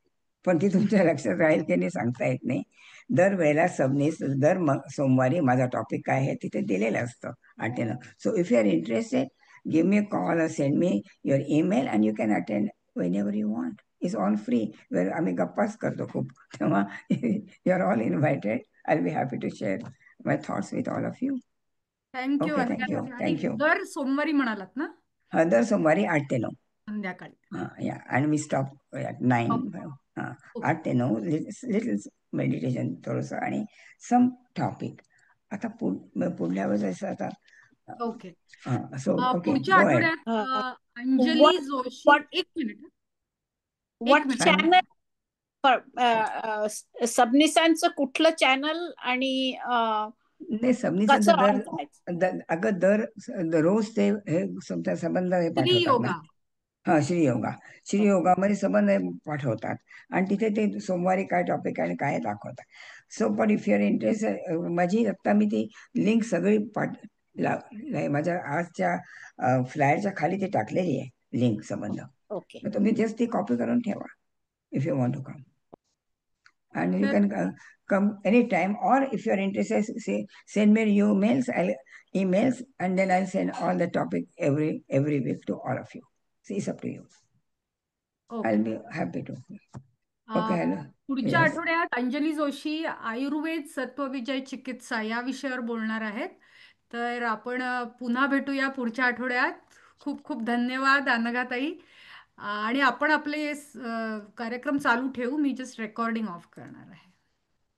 पण ती तुमच्या लक्षात राहील की नाही सांगता येत नाही. दरवेळेला सबनीस दर सोमवारी माझा टॉपिक काय आहे तिथे दिलेलं असतं 8 ते 9. So if you are interested, give me a call or send me your email and you can attend whenever you want. It's all free. आम्ही गप्पाच करतो खूप, तेव्हा you are all invited. I will be happy to share my thoughts with all of you. Thank you. Thank you. दर सोमवारी म्हणालात ना? दर सोमवारी 8 ते 9 संध्याकाळी. आणि मी स्टॉप 9. 8 ते 9 लिटल मेडिटेशन थोडंसं आणि सम टॉपिक. आता पुढल्या वेळेस आता ओके. ओके, पुढच्या गो अहेड. आठवड्यात अंजली जोशी. एक मिनिट. व्हॉट चॅनल सबनिसांचं कुठलं चॅनल आणि नाही, सबनिसांचं अगं दर रोज ते हे संबंध हे पाठवतात ना. श्री योगामध्ये संबंध पाठवतात आणि तिथे ते सोमवारी काय टॉपिक आणि काय दाखवतात. सो पण इफ युअर इंटरेस्ट, माझी आता मी ती लिंक सगळी माझ्या आजच्या फ्लायरच्या खाली ते टाकलेली आहे लिंक संबंध. तुम्ही जस्ट ती कॉपी करून ठेवा if you want to come. And you can come anytime, or if you're interested, send me your emails, and then I'll send all the topic every week to all of you. So it's up to you. Okay. I'll be happy to. Okay, hello. पुढच्या आठवड्यात अंजली जोशी आयुर्वेद सत्वविजय चिकित्सा या विषयावर बोलणार आहेत. तर आपण पुन्हा भेटूया पुढच्या आठवड्यात. खूप खूप धन्यवाद अनघाताई. आणि आपण आपले कार्यक्रम चालू ठेवू. मी जस्ट रेकॉर्डिंग ऑफ करणार आहे.